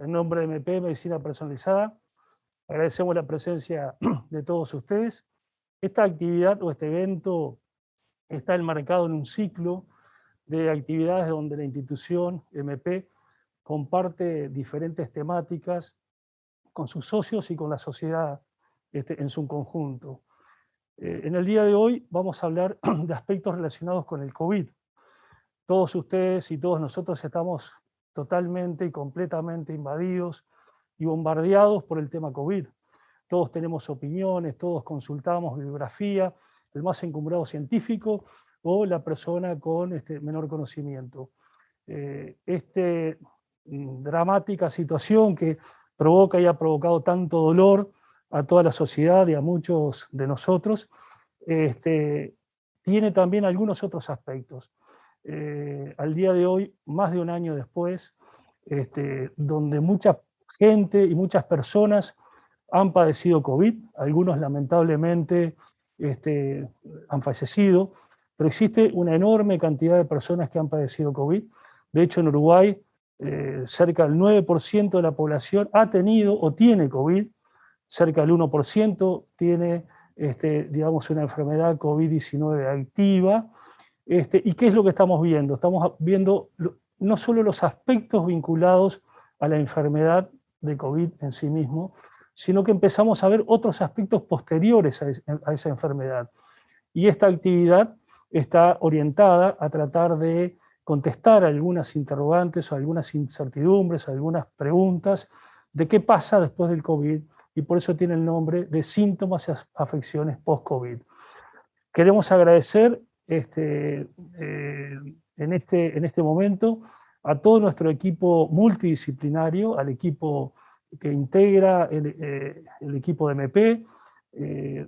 en nombre de MP, Medicina Personalizada, agradecemos la presencia de todos ustedes. Esta actividad o este evento está enmarcado en un ciclo de actividades donde la institución MP comparte diferentes temáticas con sus socios y con la sociedad en su conjunto. En el día de hoy vamos a hablar de aspectos relacionados con el COVID. Todos ustedes y todos nosotros estamos totalmente y completamente invadidos y bombardeados por el tema COVID. Todos tenemos opiniones, todos consultamos bibliografía, el más encumbrado científico o la persona con menor conocimiento. Dramática situación que provoca y ha provocado tanto dolor a toda la sociedad y a muchos de nosotros, tiene también algunos otros aspectos. Al día de hoy, más de un año después, donde mucha gente y muchas personas han padecido COVID, algunos lamentablemente han fallecido, pero existe una enorme cantidad de personas que han padecido COVID. De hecho, en Uruguay, cerca del 9% de la población ha tenido o tiene COVID, cerca del 1% tiene, digamos, una enfermedad COVID-19 activa. ¿Y qué es lo que estamos viendo? Estamos viendo no solo los aspectos vinculados a la enfermedad de COVID en sí mismo, sino que empezamos a ver otros aspectos posteriores a esa enfermedad. Y esta actividad está orientada a tratar de contestar algunas interrogantes o algunas incertidumbres, algunas preguntas de qué pasa después del COVID, y por eso tiene el nombre de síntomas y afecciones post-COVID. Queremos agradecer en este momento a todo nuestro equipo multidisciplinario, al equipo que integra el equipo de MP,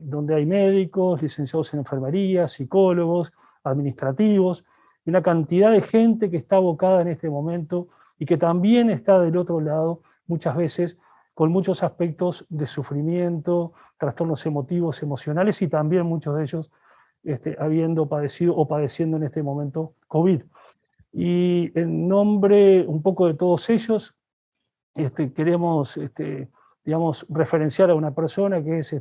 donde hay médicos, licenciados en enfermería, psicólogos, administrativos, y una cantidad de gente que está abocada en este momento y que también está del otro lado, muchas veces con muchos aspectos de sufrimiento, trastornos emotivos, emocionales, y también muchos de ellos habiendo padecido o padeciendo en este momento COVID. Y en nombre un poco de todos ellos, queremos digamos, referenciar a una persona que es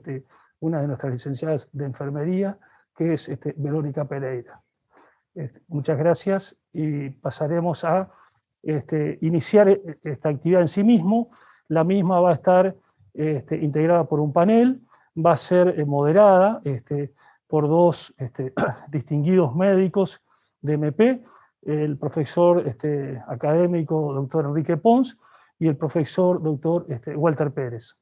una de nuestras licenciadas de enfermería, que es Verónica Pereira. Muchas gracias y pasaremos a iniciar esta actividad en sí mismo. La misma va a estar integrada por un panel, va a ser moderada por dos distinguidos médicos de MP, el profesor académico doctor Enrique Pons y el profesor doctor Walter Pérez.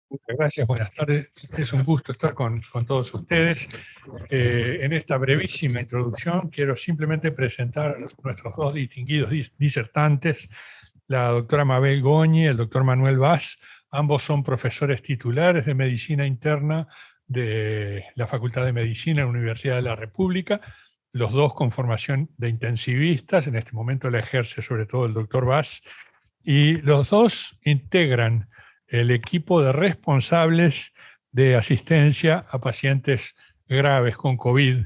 Muchas gracias, buenas tardes. Es un gusto estar con todos ustedes. En esta brevísima introducción quiero simplemente presentar a nuestros dos distinguidos disertantes, la doctora Mabel Goñi y el doctor Manuel Vaz. Ambos son profesores titulares de Medicina Interna de la Facultad de Medicina en la Universidad de la República, los dos con formación de intensivistas. En este momento la ejerce sobre todo el doctor Vaz, y los dos integran el equipo de responsables de asistencia a pacientes graves con COVID,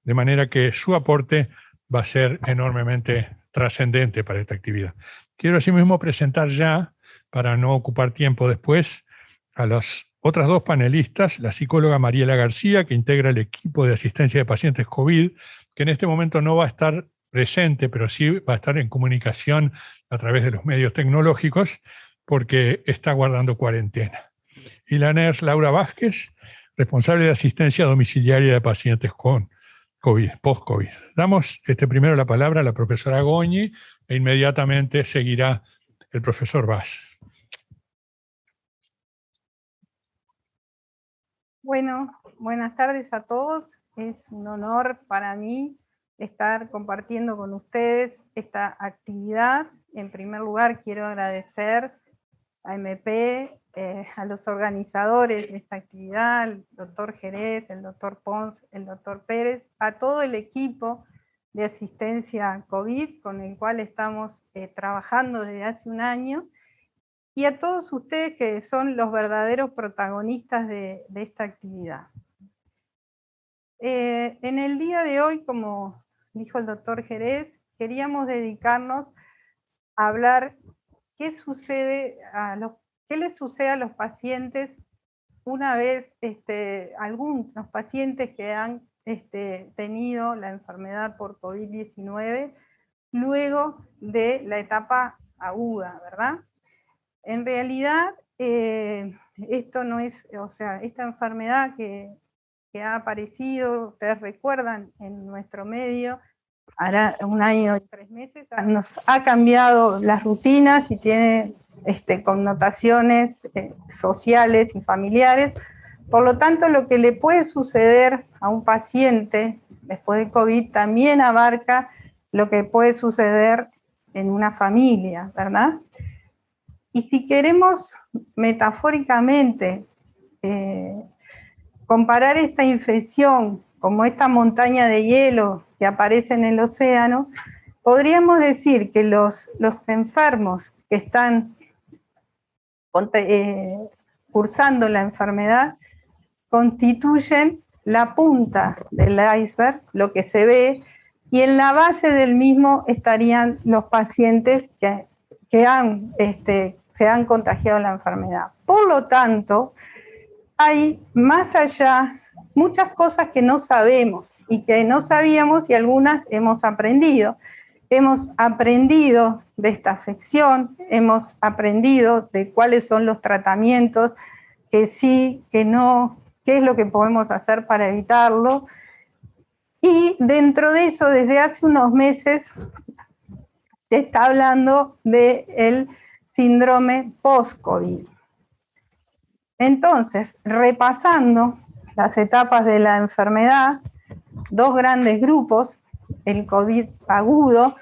de manera que su aporte va a ser enormemente trascendente para esta actividad. Quiero asimismo presentar ya, para no ocupar tiempo después, a las otras dos panelistas, la psicóloga Mariela García, que integra el equipo de asistencia de pacientes COVID, que en este momento no va a estar presente, pero sí va a estar en comunicación a través de los medios tecnológicos, porque está guardando cuarentena. Y la nurse Laura Vázquez, responsable de asistencia domiciliaria de pacientes con COVID, post-COVID. Damos primero la palabra a la profesora Goñi e inmediatamente seguirá el profesor Vaz. Bueno, buenas tardes a todos. Es un honor para mí estar compartiendo con ustedes esta actividad. En primer lugar, quiero agradecer a MP, a los organizadores de esta actividad, el doctor Jerez, el doctor Pons, el doctor Pérez, a todo el equipo de asistencia COVID con el cual estamos trabajando desde hace un año, y a todos ustedes que son los verdaderos protagonistas de esta actividad. En el día de hoy, como dijo el doctor Jerez, queríamos dedicarnos a hablar qué les sucede a los pacientes una vez, algunos pacientes que han tenido la enfermedad por COVID-19 luego de la etapa aguda, ¿verdad? En realidad, esto no es, o sea, esta enfermedad que ha aparecido, ustedes recuerdan, en nuestro medio, hará 1 año y 3 meses, nos ha cambiado las rutinas y tiene connotaciones sociales y familiares. Por lo tanto, lo que le puede suceder a un paciente después de COVID también abarca lo que puede suceder en una familia, ¿verdad? Y si queremos metafóricamente comparar esta infección como esta montaña de hielo que aparece en el océano, podríamos decir que los enfermos que están cursando la enfermedad constituyen la punta del iceberg, lo que se ve, y en la base del mismo estarían los pacientes que se han contagiado la enfermedad. Por lo tanto, hay más allá muchas cosas que no sabemos y que no sabíamos y algunas hemos aprendido. Hemos aprendido de esta afección, hemos aprendido de cuáles son los tratamientos, que sí, que no, qué es lo que podemos hacer para evitarlo. Y dentro de eso, desde hace unos meses, se está hablando del síndrome post-COVID. Entonces, repasando las etapas de la enfermedad, 2 grandes grupos, el COVID agudo,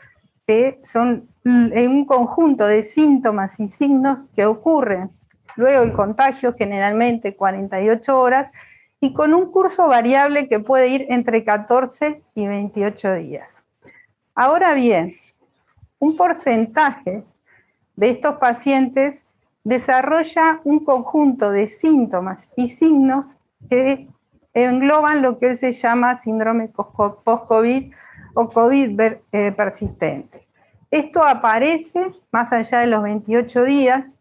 que son un conjunto de síntomas y signos que ocurren luego del contagio, generalmente 48 horas, y con un curso variable que puede ir entre 14 y 28 días. Ahora bien, un porcentaje de estos pacientes desarrolla un conjunto de síntomas y signos que engloban lo que se llama síndrome post-COVID o COVID persistente. Esto aparece más allá de los 28 días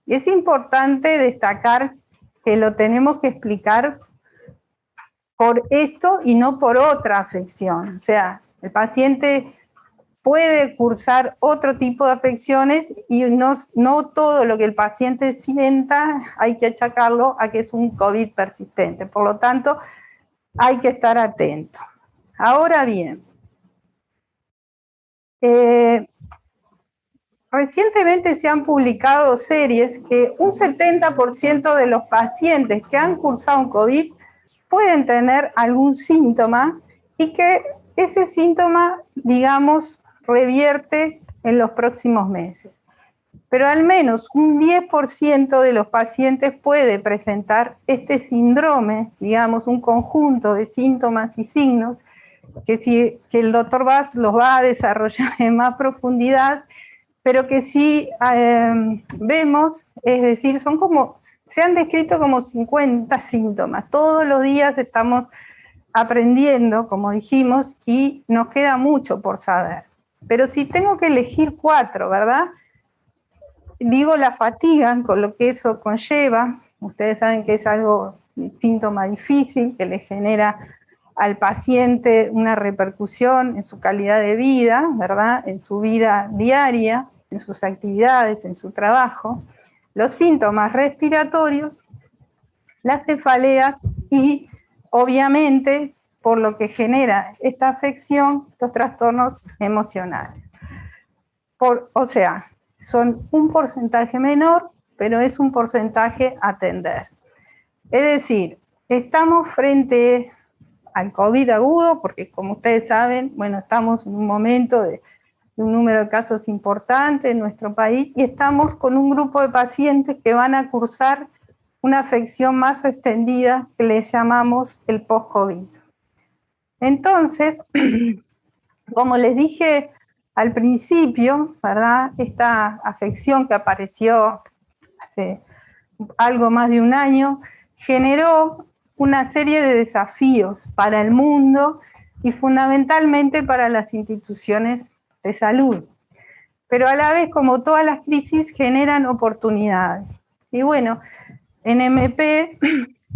y es importante destacar que lo tenemos que explicar por esto y no por otra afección. O sea, el paciente puede cursar otro tipo de afecciones y no todo lo que el paciente sienta hay que achacarlo a que es un COVID persistente. Por lo tanto, hay que estar atento. Ahora bien, recientemente se han publicado series que un 70% de los pacientes que han cursado un COVID pueden tener algún síntoma y que ese síntoma, digamos, revierte en los próximos meses. Pero al menos un 10% de los pacientes puede presentar este síndrome, digamos, un conjunto de síntomas y signos que el doctor Vaz los va a desarrollar en más profundidad, pero que sí vemos, es decir, se han descrito como 50 síntomas. Todos los días estamos aprendiendo, como dijimos, y nos queda mucho por saber. Pero si tengo que elegir 4, ¿verdad? Digo la fatiga, con lo que eso conlleva. Ustedes saben que es un síntoma difícil, que le genera al paciente una repercusión en su calidad de vida, ¿verdad? En su vida diaria, en sus actividades, en su trabajo. Los síntomas respiratorios, las cefaleas y, obviamente, por lo que genera esta afección, los trastornos emocionales. O sea, son un porcentaje menor, pero es un porcentaje a atender. Es decir, estamos frente al COVID agudo, porque como ustedes saben, bueno, estamos en un momento de un número de casos importante en nuestro país y estamos con un grupo de pacientes que van a cursar una afección más extendida que le llamamos el post-COVID. Entonces, como les dije al principio, ¿verdad? Esta afección que apareció hace algo más de 1 año generó una serie de desafíos para el mundo y fundamentalmente para las instituciones de salud. Pero a la vez, como todas las crisis, generan oportunidades. Y bueno, en MP,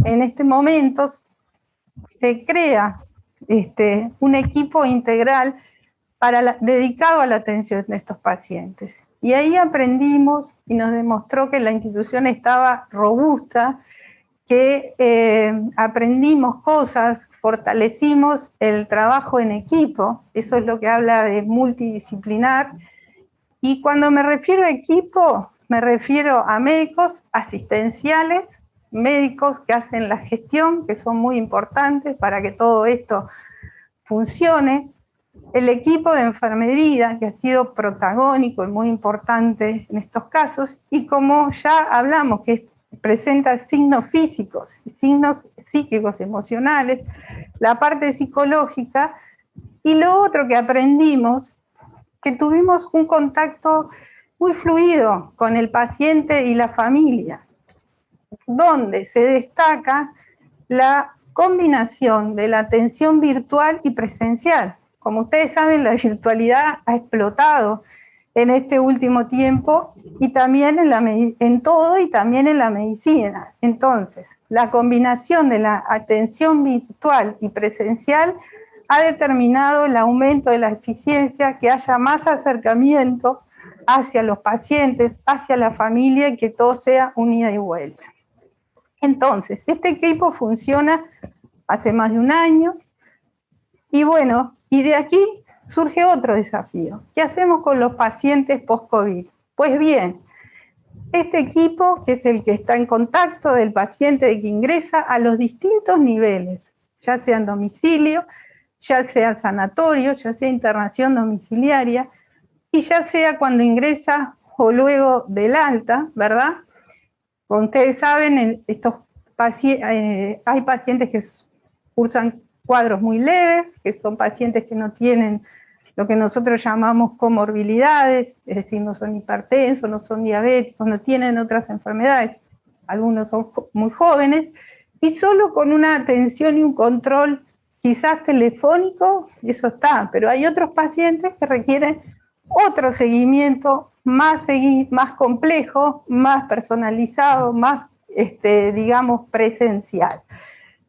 en este momento, se crea un equipo integral dedicado a la atención de estos pacientes. Y ahí aprendimos y nos demostró que la institución estaba robusta, que aprendimos cosas, fortalecimos el trabajo en equipo, eso es lo que habla de multidisciplinar. Y cuando me refiero a equipo, me refiero a médicos asistenciales, médicos que hacen la gestión, que son muy importantes para que todo esto funcione, el equipo de enfermería, que ha sido protagónico y muy importante en estos casos, y como ya hablamos, que presenta signos físicos, signos psíquicos, emocionales, la parte psicológica, y lo otro que aprendimos, que tuvimos un contacto muy fluido con el paciente y la familia, donde se destaca la combinación de la atención virtual y presencial. Como ustedes saben, la virtualidad ha explotado en este último tiempo y también en todo y también en la medicina. Entonces, la combinación de la atención virtual y presencial ha determinado el aumento de la eficiencia, que haya más acercamiento hacia los pacientes, hacia la familia, y que todo sea un ida y vuelta. Entonces, este equipo funciona hace más de un año, y bueno, y de aquí surge otro desafío. ¿Qué hacemos con los pacientes post-COVID? Pues bien, este equipo, que es el que está en contacto del paciente que ingresa a los distintos niveles, ya sea en domicilio, ya sea sanatorio, ya sea internación domiciliaria, y ya sea cuando ingresa o luego del alta, ¿verdad? Como ustedes saben, hay pacientes que cursan cuadros muy leves, que son pacientes que no tienen lo que nosotros llamamos comorbilidades, es decir, no son hipertensos, no son diabéticos, no tienen otras enfermedades, algunos son muy jóvenes, y solo con una atención y un control quizás telefónico, eso está, pero hay otros pacientes que requieren otro seguimiento más complejo, más personalizado, más, digamos, presencial.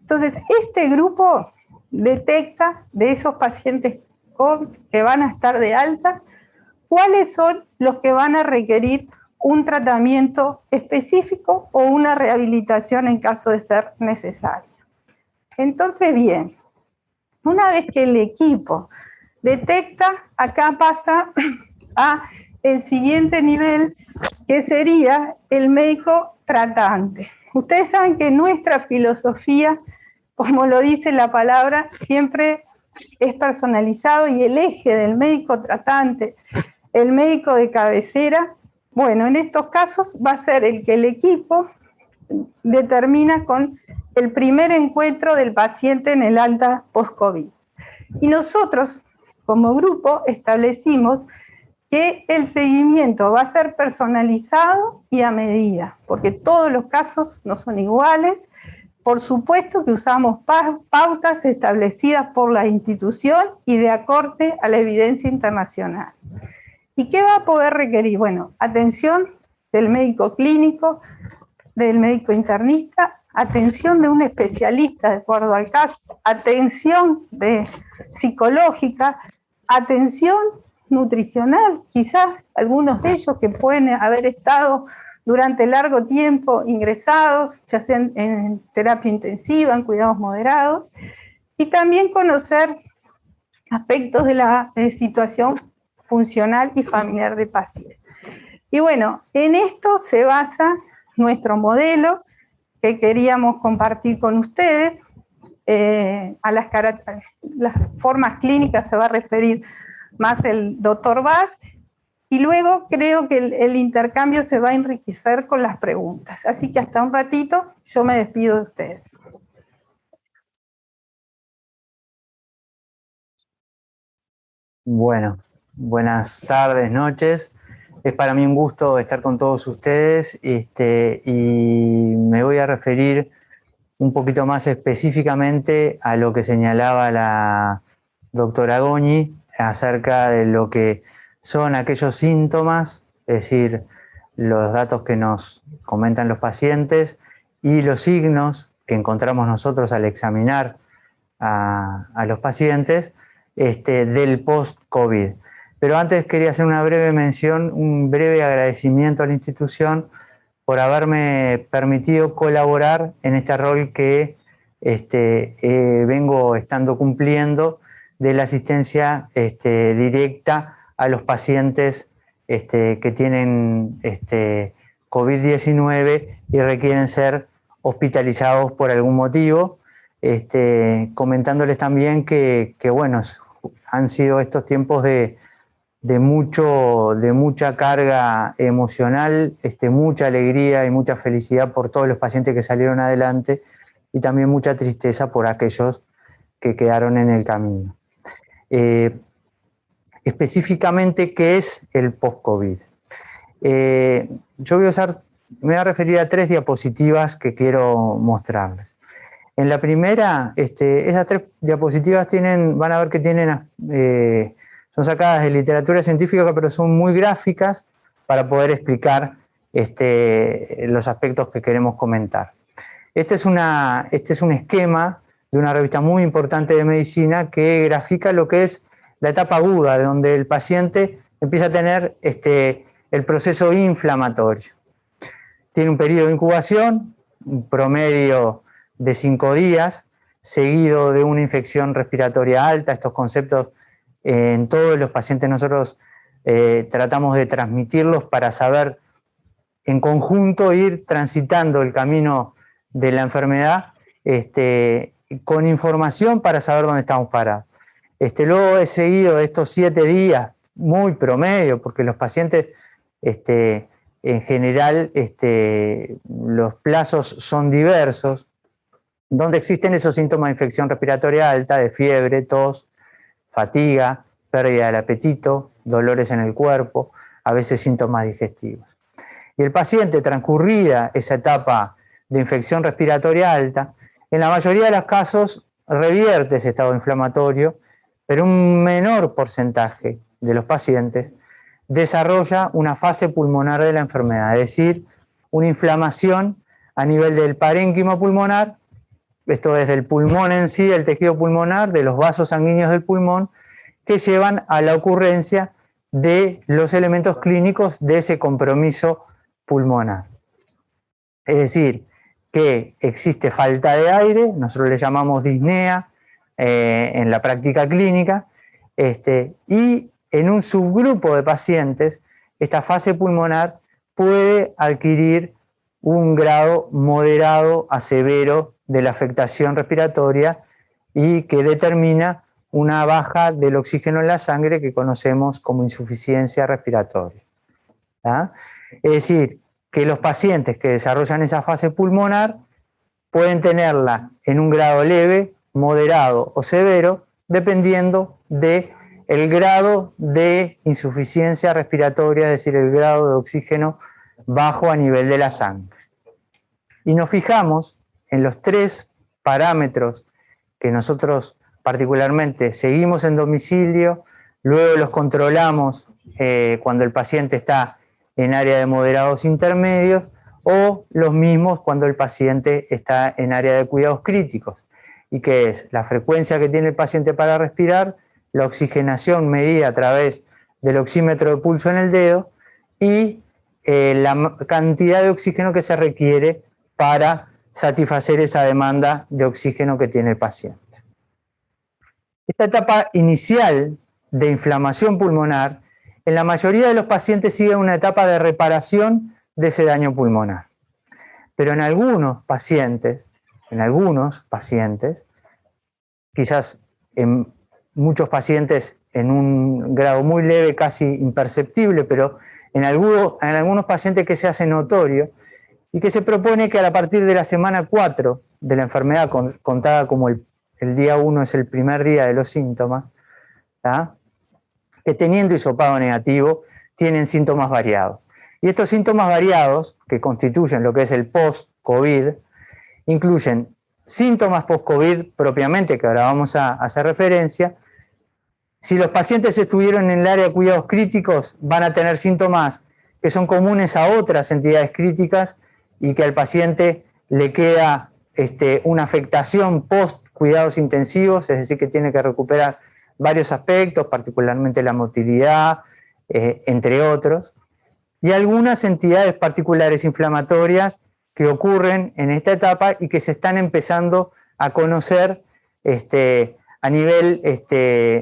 Entonces, este grupo detecta de esos pacientes COVID que van a estar de alta, cuáles son los que van a requerir un tratamiento específico o una rehabilitación en caso de ser necesario. Entonces, bien, una vez que el equipo detecta, acá pasa a el siguiente nivel, que sería el médico tratante. Ustedes saben que nuestra filosofía, como lo dice la palabra, siempre es personalizado, y el eje del médico tratante, el médico de cabecera, bueno, en estos casos va a ser el que el equipo determina con el primer encuentro del paciente en el alta post-COVID. Y nosotros, como grupo, establecimos que el seguimiento va a ser personalizado y a medida, porque todos los casos no son iguales. Por supuesto que usamos pautas establecidas por la institución y de acorde a la evidencia internacional. ¿Y qué va a poder requerir? Bueno, atención del médico clínico, del médico internista, atención de un especialista de acuerdo al caso, atención psicológica, atención nutricional, quizás algunos de ellos que pueden haber estado durante largo tiempo ingresados, ya sea en terapia intensiva, en cuidados moderados, y también conocer aspectos de la situación funcional y familiar del paciente. Y bueno, en esto se basa nuestro modelo que queríamos compartir con ustedes. A las formas clínicas se va a referir más el doctor Vaz, y luego creo que el intercambio se va a enriquecer con las preguntas. Así que hasta un ratito yo me despido de ustedes. Bueno, buenas tardes, noches. Es para mí un gusto estar con todos ustedes y me voy a referir un poquito más específicamente a lo que señalaba la doctora Goñi acerca de lo que son aquellos síntomas, es decir, los datos que nos comentan los pacientes y los signos que encontramos nosotros al examinar a los pacientes del post-COVID. Pero antes quería hacer una breve mención, un breve agradecimiento a la institución por haberme permitido colaborar en este rol que vengo estando cumpliendo de la asistencia directa a los pacientes que tienen COVID-19 y requieren ser hospitalizados por algún motivo, comentándoles también que bueno, han sido estos tiempos de mucha carga emocional, mucha alegría y mucha felicidad por todos los pacientes que salieron adelante y también mucha tristeza por aquellos que quedaron en el camino. Específicamente, ¿qué es el post-COVID? Yo me voy a referir a 3 diapositivas que quiero mostrarles. En la primera, esas 3 diapositivas van a ver que son sacadas de literatura científica, pero son muy gráficas para poder explicar los aspectos que queremos comentar. Este es un esquema de una revista muy importante de medicina que grafica lo que es la etapa aguda, donde el paciente empieza a tener el proceso inflamatorio. Tiene un periodo de incubación, un promedio de 5 días, seguido de una infección respiratoria alta. Estos conceptos en todos los pacientes nosotros tratamos de transmitirlos para saber en conjunto ir transitando el camino de la enfermedad con información para saber dónde estamos parados. Luego he seguido estos 7 días, muy promedio, porque los pacientes en general los plazos son diversos, donde existen esos síntomas de infección respiratoria alta, de fiebre, tos, fatiga, pérdida del apetito, dolores en el cuerpo, a veces síntomas digestivos. Y el paciente, transcurrida esa etapa de infección respiratoria alta, en la mayoría de los casos revierte ese estado inflamatorio, pero un menor porcentaje de los pacientes desarrolla una fase pulmonar de la enfermedad, es decir, una inflamación a nivel del parénquima pulmonar, esto es del pulmón en sí, el tejido pulmonar, de los vasos sanguíneos del pulmón, que llevan a la ocurrencia de los elementos clínicos de ese compromiso pulmonar. Es decir, que existe falta de aire, nosotros le llamamos disnea en la práctica clínica, y en un subgrupo de pacientes, esta fase pulmonar puede adquirir un grado moderado a severo de la afectación respiratoria y que determina una baja del oxígeno en la sangre que conocemos como insuficiencia respiratoria. ¿Ah? Es decir, que los pacientes que desarrollan esa fase pulmonar pueden tenerla en un grado leve, moderado o severo, dependiendo del grado de insuficiencia respiratoria, es decir, el grado de oxígeno bajo a nivel de la sangre. Y nos fijamos en los 3 parámetros que nosotros particularmente seguimos en domicilio, luego los controlamos cuando el paciente está en área de moderados intermedios, o los mismos cuando el paciente está en área de cuidados críticos, y que es la frecuencia que tiene el paciente para respirar, la oxigenación medida a través del oxímetro de pulso en el dedo y la cantidad de oxígeno que se requiere para satisfacer esa demanda de oxígeno que tiene el paciente. Esta etapa inicial de inflamación pulmonar, en la mayoría de los pacientes sigue una etapa de reparación de ese daño pulmonar. Pero en algunos pacientes, quizás en muchos pacientes en un grado muy leve, casi imperceptible, pero en algunos pacientes que se hace notorio y que se propone que a partir de la semana 4 de la enfermedad, contada como el día 1 es el primer día de los síntomas, ¿tá? Que teniendo hisopado negativo tienen síntomas variados. Y estos síntomas variados, que constituyen lo que es el post-COVID, incluyen síntomas post-COVID propiamente, que ahora vamos a hacer referencia, Si los pacientes estuvieron en el área de cuidados críticos, van a tener síntomas que son comunes a otras entidades críticas y que al paciente le queda una afectación post cuidados intensivos, es decir, que tiene que recuperar varios aspectos, particularmente la motilidad, entre otros, y algunas entidades particulares inflamatorias que ocurren en esta etapa y que se están empezando a conocer a nivel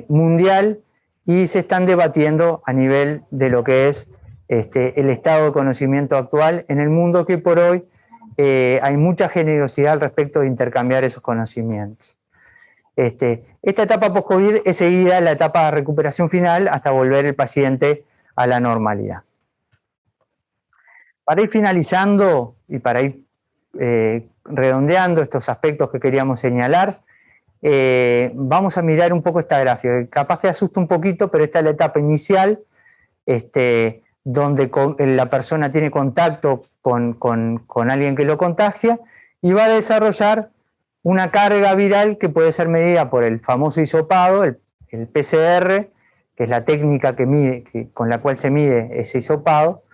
mundial y se están debatiendo a nivel de lo que es el estado de conocimiento actual en el mundo, que por hoy hay mucha generosidad al respecto de intercambiar esos conocimientos. Esta etapa post-COVID es seguida la etapa de recuperación final hasta volver el paciente a la normalidad. Para ir finalizando y para ir redondeando estos aspectos que queríamos señalar, vamos a mirar un poco esta gráfica, que capaz que asusta un poquito, pero esta es la etapa inicial, donde la persona tiene contacto con alguien que lo contagia y va a desarrollar una carga viral que puede ser medida por el famoso hisopado, el PCR, que es la técnica con la cual se mide ese hisopado,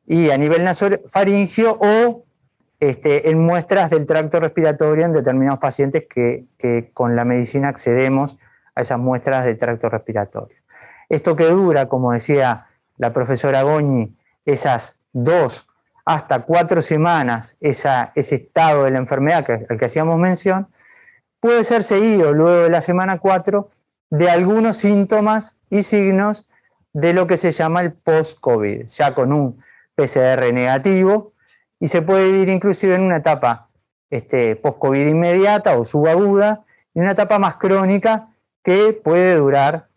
y a nivel nasofaringeo o en muestras del tracto respiratorio en determinados pacientes que con la medicina accedemos a esas muestras del tracto respiratorio. Esto que dura, como decía la profesora Goñi, esas 2 hasta 4 semanas, ese estado de la enfermedad al que hacíamos mención, puede ser seguido luego de la semana 4 de algunos síntomas y signos de lo que se llama el post-COVID, ya con un PCR negativo, y se puede vivir inclusive en una etapa post-COVID inmediata o subaguda, y una etapa más crónica que puede durar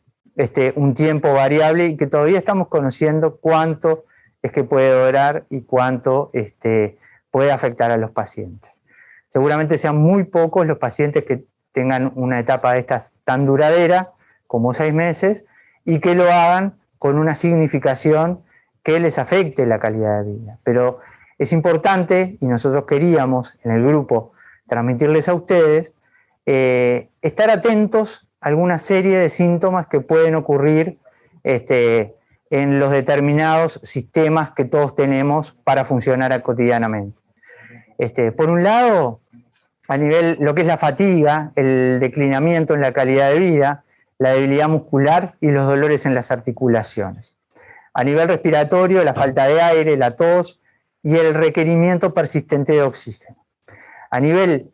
un tiempo variable y que todavía estamos conociendo cuánto es que puede durar y cuánto puede afectar a los pacientes. Seguramente sean muy pocos los pacientes que tengan una etapa de estas tan duradera como 6 meses y que lo hagan con una significación que les afecte la calidad de vida. Pero es importante, y nosotros queríamos en el grupo transmitirles a ustedes, estar atentos a alguna serie de síntomas que pueden ocurrir en los determinados sistemas que todos tenemos para funcionar cotidianamente. Por un lado, a nivel lo que es la fatiga, el declinamiento en la calidad de vida, la debilidad muscular y los dolores en las articulaciones. A nivel respiratorio, la falta de aire, la tos y el requerimiento persistente de oxígeno. A nivel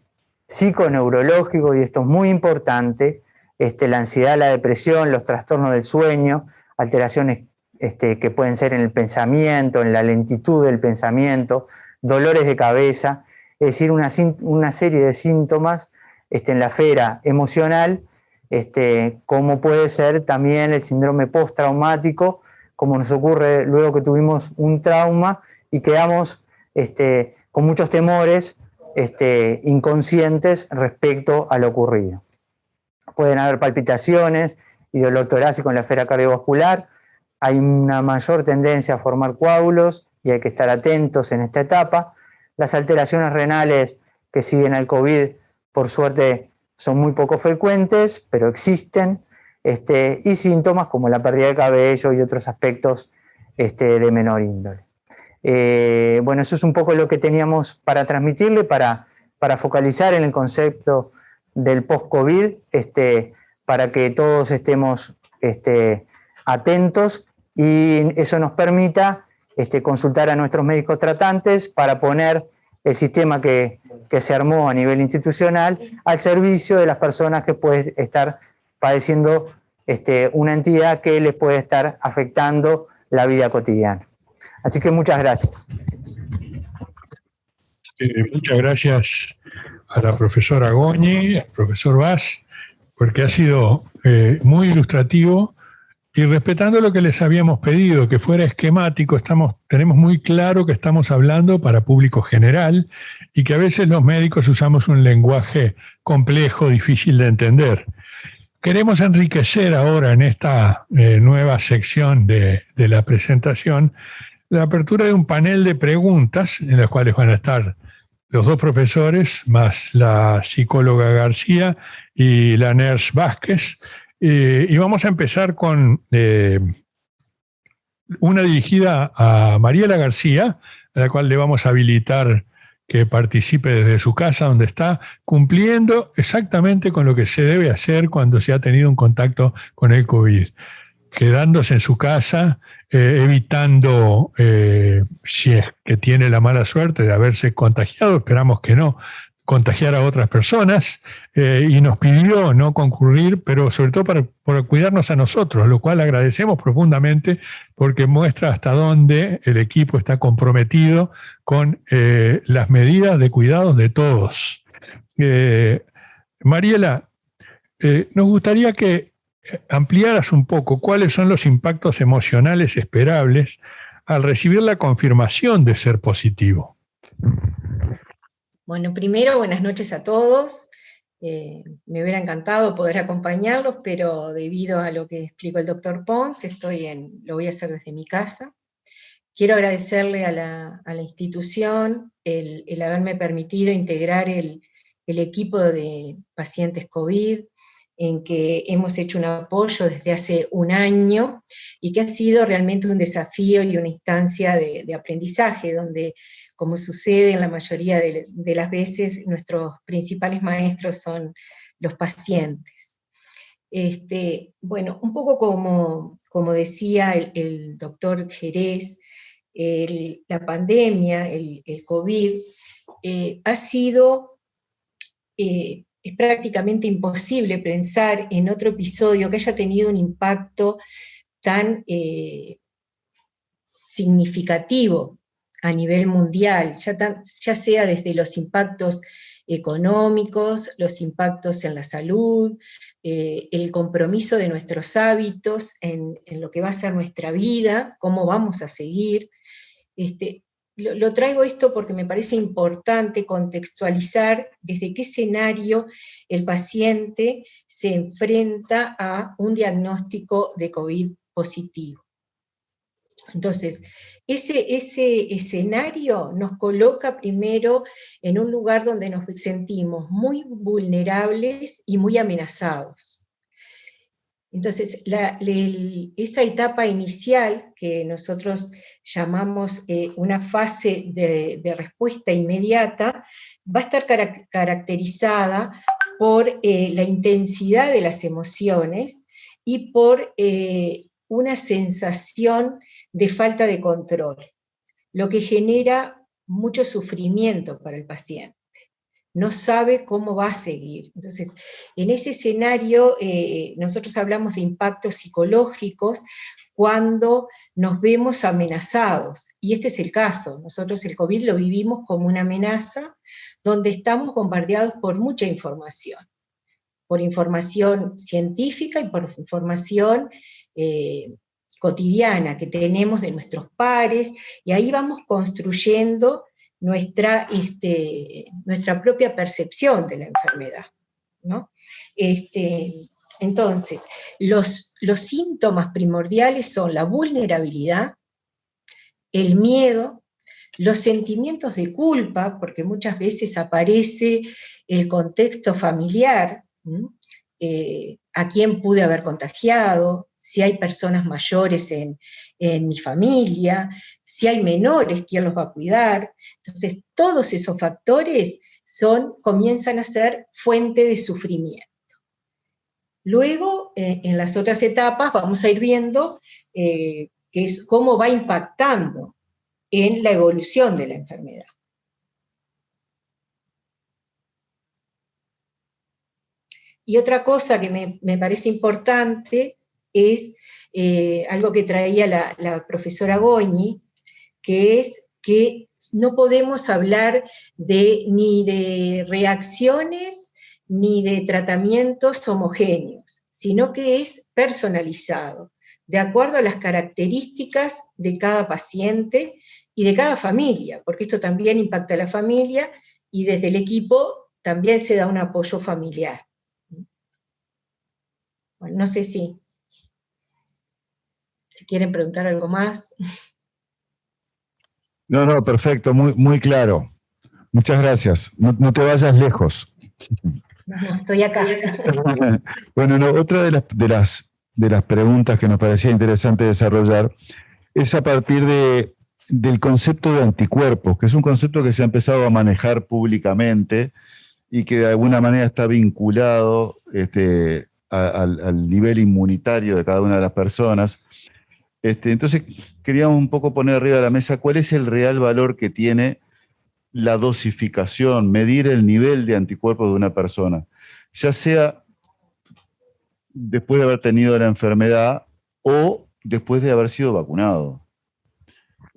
psiconeurológico, y esto es muy importante, la ansiedad, la depresión, los trastornos del sueño, alteraciones que pueden ser en el pensamiento, en la lentitud del pensamiento, dolores de cabeza, es decir, una serie de síntomas en la esfera emocional, como puede ser también el síndrome postraumático, como nos ocurre luego que tuvimos un trauma y quedamos con muchos temores inconscientes respecto a lo ocurrido. Pueden haber palpitaciones y dolor torácico en la esfera cardiovascular, hay una mayor tendencia a formar coágulos y hay que estar atentos en esta etapa. Las alteraciones renales que siguen al COVID, por suerte, son muy poco frecuentes, pero existen, y síntomas como la pérdida de cabello y otros aspectos de menor índole. Bueno, eso es un poco lo que teníamos para transmitirle, para focalizar en el concepto del post-COVID, para que todos estemos atentos y eso nos permita consultar a nuestros médicos tratantes para poner el sistema que se armó a nivel institucional al servicio de las personas que pueden estar padeciendo una entidad que les puede estar afectando la vida cotidiana. Así que muchas gracias. Muchas gracias a la profesora Goñi, al profesor Vaz, porque ha sido muy ilustrativo y respetando lo que les habíamos pedido, que fuera esquemático. Tenemos muy claro que estamos hablando para público general y que a veces los médicos usamos un lenguaje complejo, difícil de entender. Queremos enriquecer ahora en esta nueva sección de la presentación la apertura de un panel de preguntas en las cuales van a estar los 2 profesores, más la psicóloga García y la nurse Vázquez, Y vamos a empezar con una dirigida a Mariela García, a la cual le vamos a habilitar que participe desde su casa, donde está, cumpliendo exactamente con lo que se debe hacer cuando se ha tenido un contacto con el COVID. Quedándose en su casa, evitando, si es que tiene la mala suerte de haberse contagiado, esperamos que no, contagiar a otras personas, y nos pidió no concurrir, pero sobre todo para cuidarnos a nosotros, lo cual agradecemos profundamente porque muestra hasta dónde el equipo está comprometido con las medidas de cuidados de todos. Mariela, nos gustaría que ampliaras un poco cuáles son los impactos emocionales esperables al recibir la confirmación de ser positivo. Bueno, primero, buenas noches a todos. Me hubiera encantado poder acompañarlos, pero debido a lo que explicó el doctor Pons, lo voy a hacer desde mi casa. Quiero agradecerle a la institución el haberme permitido integrar el equipo de pacientes COVID, en que hemos hecho un apoyo desde hace un año, y que ha sido realmente un desafío y una instancia de aprendizaje, donde, como sucede en la mayoría de las veces, nuestros principales maestros son los pacientes. Bueno, un poco como decía el doctor Jerez, la pandemia, el COVID, ha sido... es prácticamente imposible pensar en otro episodio que haya tenido un impacto tan significativo a nivel mundial, ya sea desde los impactos económicos, los impactos en la salud, el compromiso de nuestros hábitos en lo que va a ser nuestra vida, cómo vamos a seguir. Lo traigo esto porque me parece importante contextualizar desde qué escenario el paciente se enfrenta a un diagnóstico de COVID positivo. Entonces, ese escenario nos coloca primero en un lugar donde nos sentimos muy vulnerables y muy amenazados. Entonces, esa etapa inicial, que nosotros llamamos una fase de respuesta inmediata, va a estar caracterizada por la intensidad de las emociones y por una sensación de falta de control, lo que genera mucho sufrimiento para el paciente. No sabe cómo va a seguir. Entonces, en ese escenario, nosotros hablamos de impactos psicológicos cuando nos vemos amenazados, y este es el caso. Nosotros el COVID lo vivimos como una amenaza, donde estamos bombardeados por mucha información científica y por información cotidiana que tenemos de nuestros pares, y ahí vamos construyendo nuestra propia percepción de la enfermedad, ¿no? Entonces, los síntomas primordiales son la vulnerabilidad, el miedo, los sentimientos de culpa, porque muchas veces aparece el contexto familiar, a quién pude haber contagiado, si hay personas mayores en mi familia, si hay menores, ¿quién los va a cuidar? Entonces, todos esos factores comienzan a ser fuente de sufrimiento. Luego, en las otras etapas, vamos a ir viendo que es cómo va impactando en la evolución de la enfermedad. Y otra cosa que me parece importante es algo que traía la profesora Goñi, que es que no podemos hablar ni de reacciones ni de tratamientos homogéneos, sino que es personalizado, de acuerdo a las características de cada paciente y de cada familia, porque esto también impacta a la familia, y desde el equipo también se da un apoyo familiar. Bueno, no sé si quieren preguntar algo más. No, perfecto, muy claro. Muchas gracias. No te vayas lejos. No, estoy acá. Bueno, no, otra de las preguntas que nos parecía interesante desarrollar es a partir del concepto de anticuerpos, que es un concepto que se ha empezado a manejar públicamente y que de alguna manera está vinculado al nivel inmunitario de cada una de las personas. Entonces, queríamos un poco poner arriba de la mesa cuál es el real valor que tiene la dosificación, medir el nivel de anticuerpos de una persona, ya sea después de haber tenido la enfermedad o después de haber sido vacunado.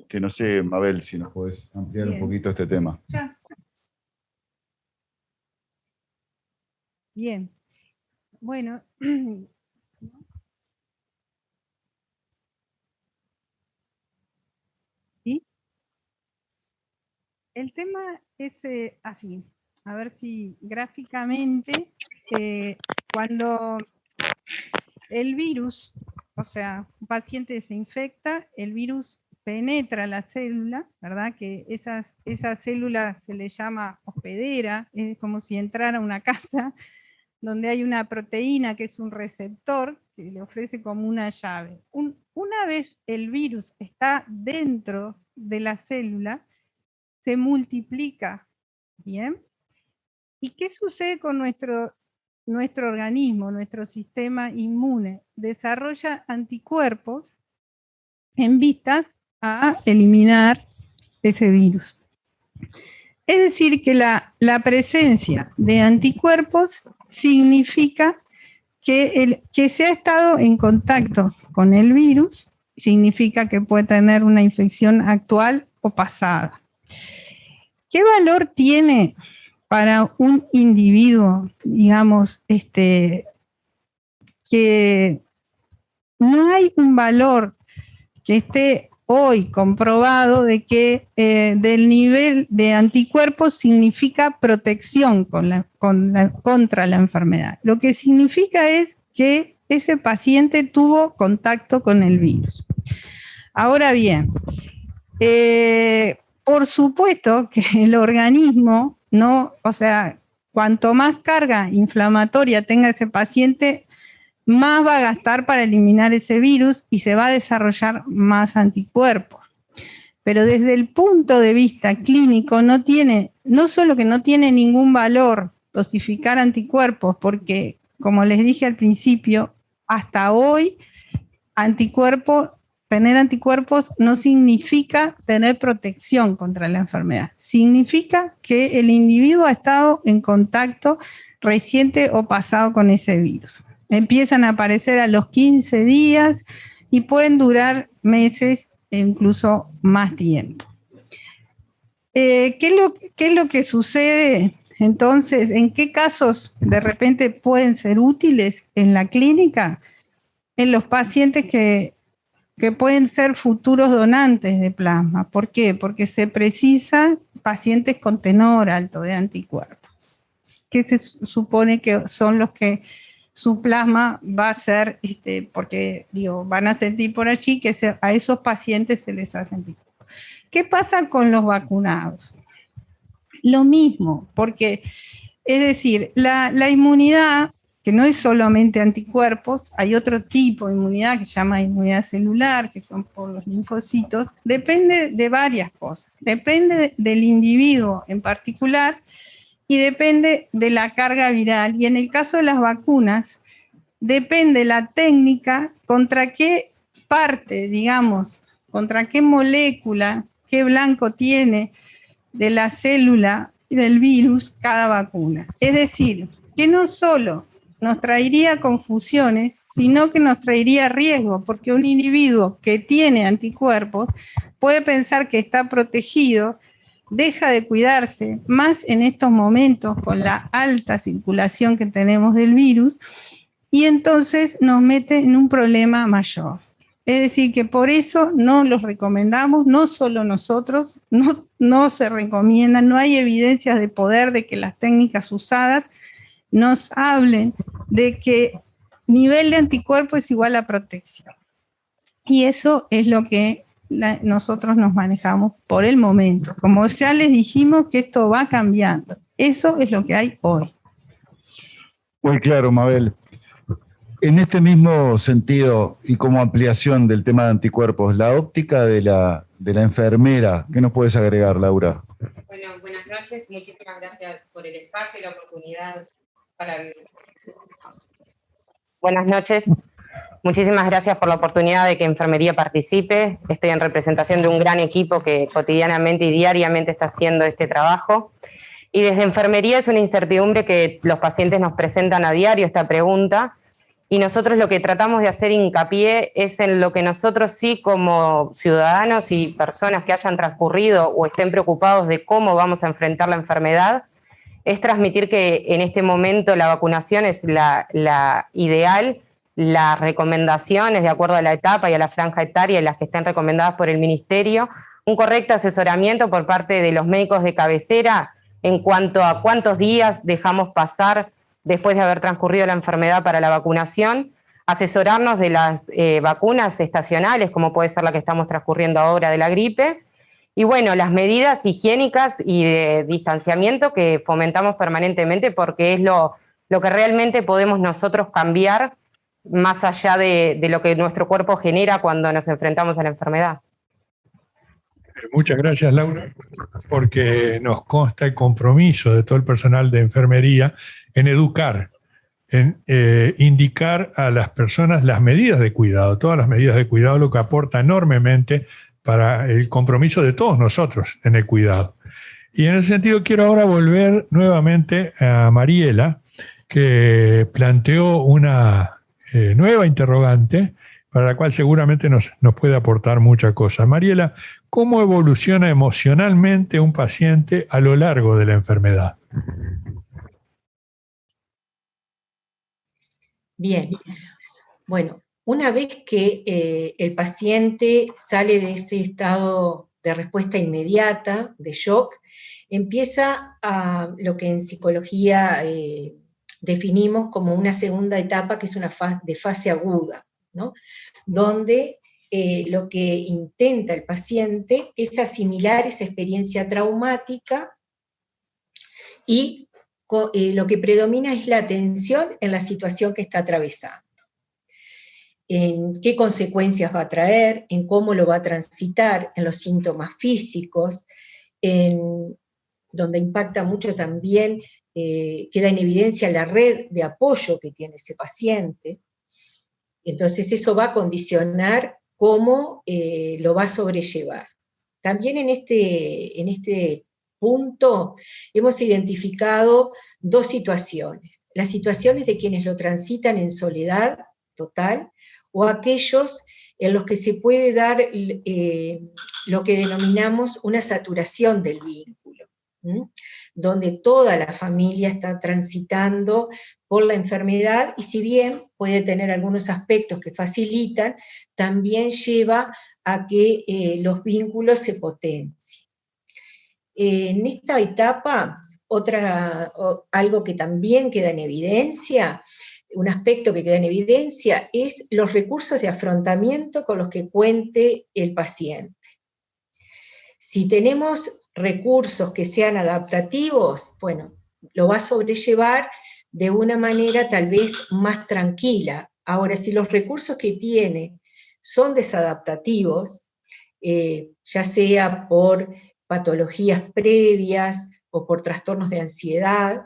Que no sé, Mabel, si nos podés ampliar un poquito este tema. Ya. Bien. Bueno, ¿sí? El tema es así. A ver si gráficamente, cuando el virus, o sea, un paciente se infecta, el virus penetra la célula, ¿verdad? Que esa célula se le llama hospedera, es como si entrara a una casa donde hay una proteína que es un receptor que le ofrece como una llave. Una vez el virus está dentro de la célula, se multiplica, ¿bien? ¿Y qué sucede con nuestro organismo, nuestro sistema inmune? Desarrolla anticuerpos en vistas a eliminar ese virus. Es decir, que la presencia de anticuerpos significa que se ha estado en contacto con el virus, significa que puede tener una infección actual o pasada. ¿Qué valor tiene para un individuo, digamos, que no hay un valor que esté hoy comprobado de que del nivel de anticuerpos significa protección contra la enfermedad? Lo que significa es que ese paciente tuvo contacto con el virus. Ahora bien, por supuesto que el organismo, cuanto más carga inflamatoria tenga ese paciente, más va a gastar para eliminar ese virus y se va a desarrollar más anticuerpos. Pero desde el punto de vista clínico no solo que no tiene ningún valor dosificar anticuerpos, porque como les dije al principio, hasta hoy tener anticuerpos no significa tener protección contra la enfermedad. Significa que el individuo ha estado en contacto reciente o pasado con ese virus. Empiezan a aparecer a los 15 días y pueden durar meses e incluso más tiempo. ¿Qué es lo que sucede entonces? ¿En qué casos de repente pueden ser útiles en la clínica? En los pacientes que pueden ser futuros donantes de plasma. ¿Por qué? Porque se precisan pacientes con tenor alto de anticuerpos, que se supone que son los que su plasma va a ser, porque van a sentir por allí que a esos pacientes se les hace anticuerpos. ¿Qué pasa con los vacunados? Lo mismo, porque, es decir, la inmunidad, que no es solamente anticuerpos, hay otro tipo de inmunidad que se llama inmunidad celular, que son por los linfocitos, depende de varias cosas. Depende del individuo en particular y depende de la carga viral. Y en el caso de las vacunas, depende la técnica contra qué parte, digamos, contra qué molécula, qué blanco tiene de la célula del virus cada vacuna. Es decir, que no solo nos traería confusiones, sino que nos traería riesgo, porque un individuo que tiene anticuerpos puede pensar que está protegido, deja de cuidarse, más en estos momentos con la alta circulación que tenemos del virus, y entonces nos mete en un problema mayor. Es decir, que por eso no los recomendamos, no solo nosotros, no se recomienda, no hay evidencias de poder de que las técnicas usadas nos hablen de que nivel de anticuerpo es igual a protección. Y eso es lo que nosotros nos manejamos por el momento. Como ya les dijimos que esto va cambiando, eso es lo que hay hoy. Muy claro, Mabel. En este mismo sentido y como ampliación del tema de anticuerpos, la óptica de la enfermera, ¿qué nos puedes agregar, Laura? Bueno, buenas noches, muchísimas gracias por el espacio y la oportunidad para el... Buenas noches, muchísimas gracias por la oportunidad de que Enfermería participe. Estoy en representación de un gran equipo que cotidianamente y diariamente está haciendo este trabajo. Y desde Enfermería es una incertidumbre que los pacientes nos presentan a diario esta pregunta, y nosotros lo que tratamos de hacer hincapié es en lo que nosotros sí, como ciudadanos y personas que hayan transcurrido o estén preocupados de cómo vamos a enfrentar la enfermedad, es transmitir que en este momento la vacunación es la ideal, las recomendaciones de acuerdo a la etapa y a la franja etaria en las que estén recomendadas por el Ministerio, un correcto asesoramiento por parte de los médicos de cabecera en cuanto a cuántos días dejamos pasar después de haber transcurrido la enfermedad para la vacunación, asesorarnos de las vacunas estacionales, como puede ser la que estamos transcurriendo ahora de la gripe, y bueno, las medidas higiénicas y de distanciamiento que fomentamos permanentemente porque es lo que realmente podemos nosotros cambiar más allá de lo que nuestro cuerpo genera cuando nos enfrentamos a la enfermedad. Muchas gracias, Laura, porque nos consta el compromiso de todo el personal de enfermería en educar, en indicar a las personas las medidas de cuidado, todas las medidas de cuidado, lo que aporta enormemente para el compromiso de todos nosotros en el cuidado. Y en ese sentido quiero ahora volver nuevamente a Mariela, que planteó una nueva interrogante para la cual seguramente nos puede aportar muchas cosas. Mariela, ¿cómo evoluciona emocionalmente un paciente a lo largo de la enfermedad? Bien, bueno, una vez que el paciente sale de ese estado de respuesta inmediata, de shock, empieza a lo que en psicología definimos como una segunda etapa, que es una fase aguda, ¿no? Donde lo que intenta el paciente es asimilar esa experiencia traumática y lo que predomina es la atención en la situación que está atravesando, en qué consecuencias va a traer, en cómo lo va a transitar, en los síntomas físicos, donde impacta mucho también, queda en evidencia la red de apoyo que tiene ese paciente. Entonces eso va a condicionar cómo lo va a sobrellevar. También en este punto hemos identificado dos situaciones. Las situaciones de quienes lo transitan en soledad total o aquellos en los que se puede dar lo que denominamos una saturación del vínculo, donde toda la familia está transitando por la enfermedad y si bien puede tener algunos aspectos que facilitan, también lleva a que los vínculos se potencien. En esta etapa, algo que también queda en evidencia, un aspecto que queda en evidencia es los recursos de afrontamiento con los que cuente el paciente. Si tenemos recursos que sean adaptativos, bueno, lo va a sobrellevar de una manera tal vez más tranquila. Ahora, si los recursos que tiene son desadaptativos, ya sea por patologías previas o por trastornos de ansiedad,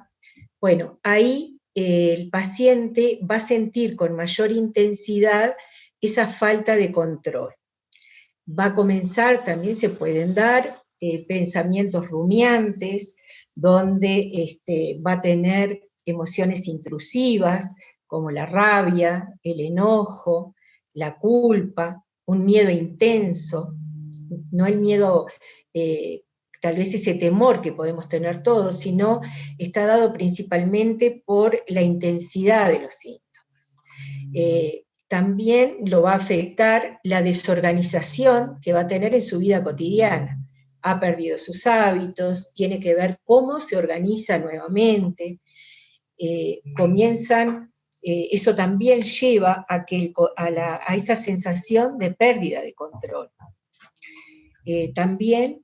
bueno, ahí el paciente va a sentir con mayor intensidad esa falta de control. Va a comenzar, también se pueden dar pensamientos rumiantes, donde va a tener emociones intrusivas, como la rabia, el enojo, la culpa, un miedo intenso, no el miedo, tal vez ese temor que podemos tener todos, sino está dado principalmente por la intensidad de los síntomas. También lo va a afectar la desorganización que va a tener en su vida cotidiana. Ha perdido sus hábitos, tiene que ver cómo se organiza nuevamente, eso también lleva a esa sensación de pérdida de control. También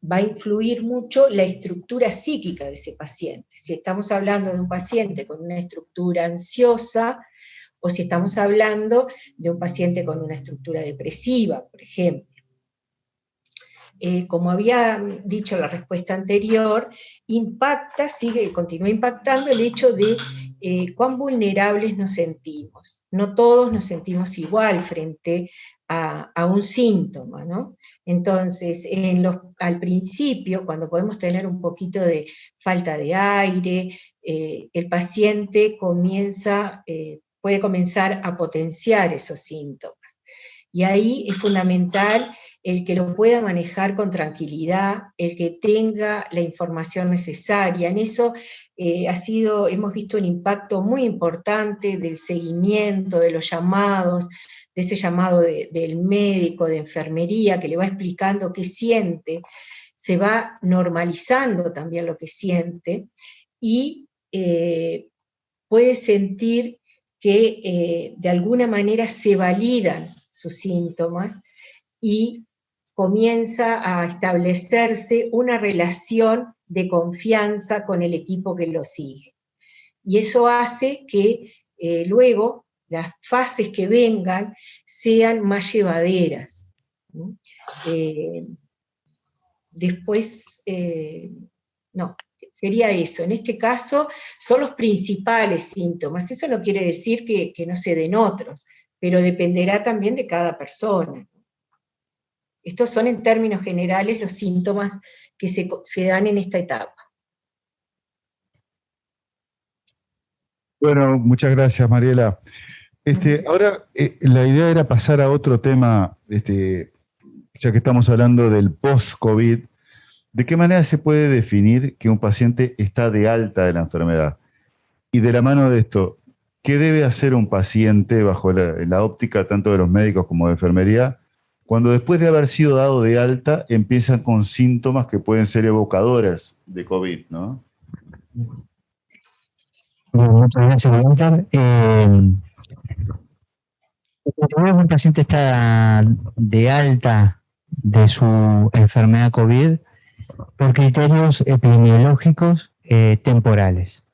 va a influir mucho la estructura psíquica de ese paciente. Si estamos hablando de un paciente con una estructura ansiosa, o si estamos hablando de un paciente con una estructura depresiva, por ejemplo. Como había dicho en la respuesta anterior, continúa impactando el hecho de cuán vulnerables nos sentimos. No todos nos sentimos igual frente a un síntoma, ¿no? Entonces, al principio, cuando podemos tener un poquito de falta de aire, el paciente puede comenzar a potenciar esos síntomas. Y ahí es fundamental el que lo pueda manejar con tranquilidad, el que tenga la información necesaria. En eso hemos visto un impacto muy importante del seguimiento, de los llamados, de ese llamado del médico, de enfermería, que le va explicando qué siente, se va normalizando también lo que siente, y puede sentir que de alguna manera se validan sus síntomas, y comienza a establecerse una relación de confianza con el equipo que lo sigue. Y eso hace que luego las fases que vengan sean más llevaderas, ¿no? Sería eso. En este caso son los principales síntomas. Eso no quiere decir que no se den otros, pero dependerá también de cada persona. Estos son en términos generales los síntomas que se dan en esta etapa. Bueno, muchas gracias, Mariela. Ahora, la idea era pasar a otro tema, ya que estamos hablando del post-COVID. ¿De qué manera se puede definir que un paciente está de alta de la enfermedad? Y de la mano de esto, ¿qué debe hacer un paciente bajo la óptica tanto de los médicos como de enfermería cuando después de haber sido dado de alta empiezan con síntomas que pueden ser evocadores de COVID, ¿no? Muchas gracias, Walter. Cuando un paciente está de alta de su enfermedad COVID por criterios epidemiológicos temporales.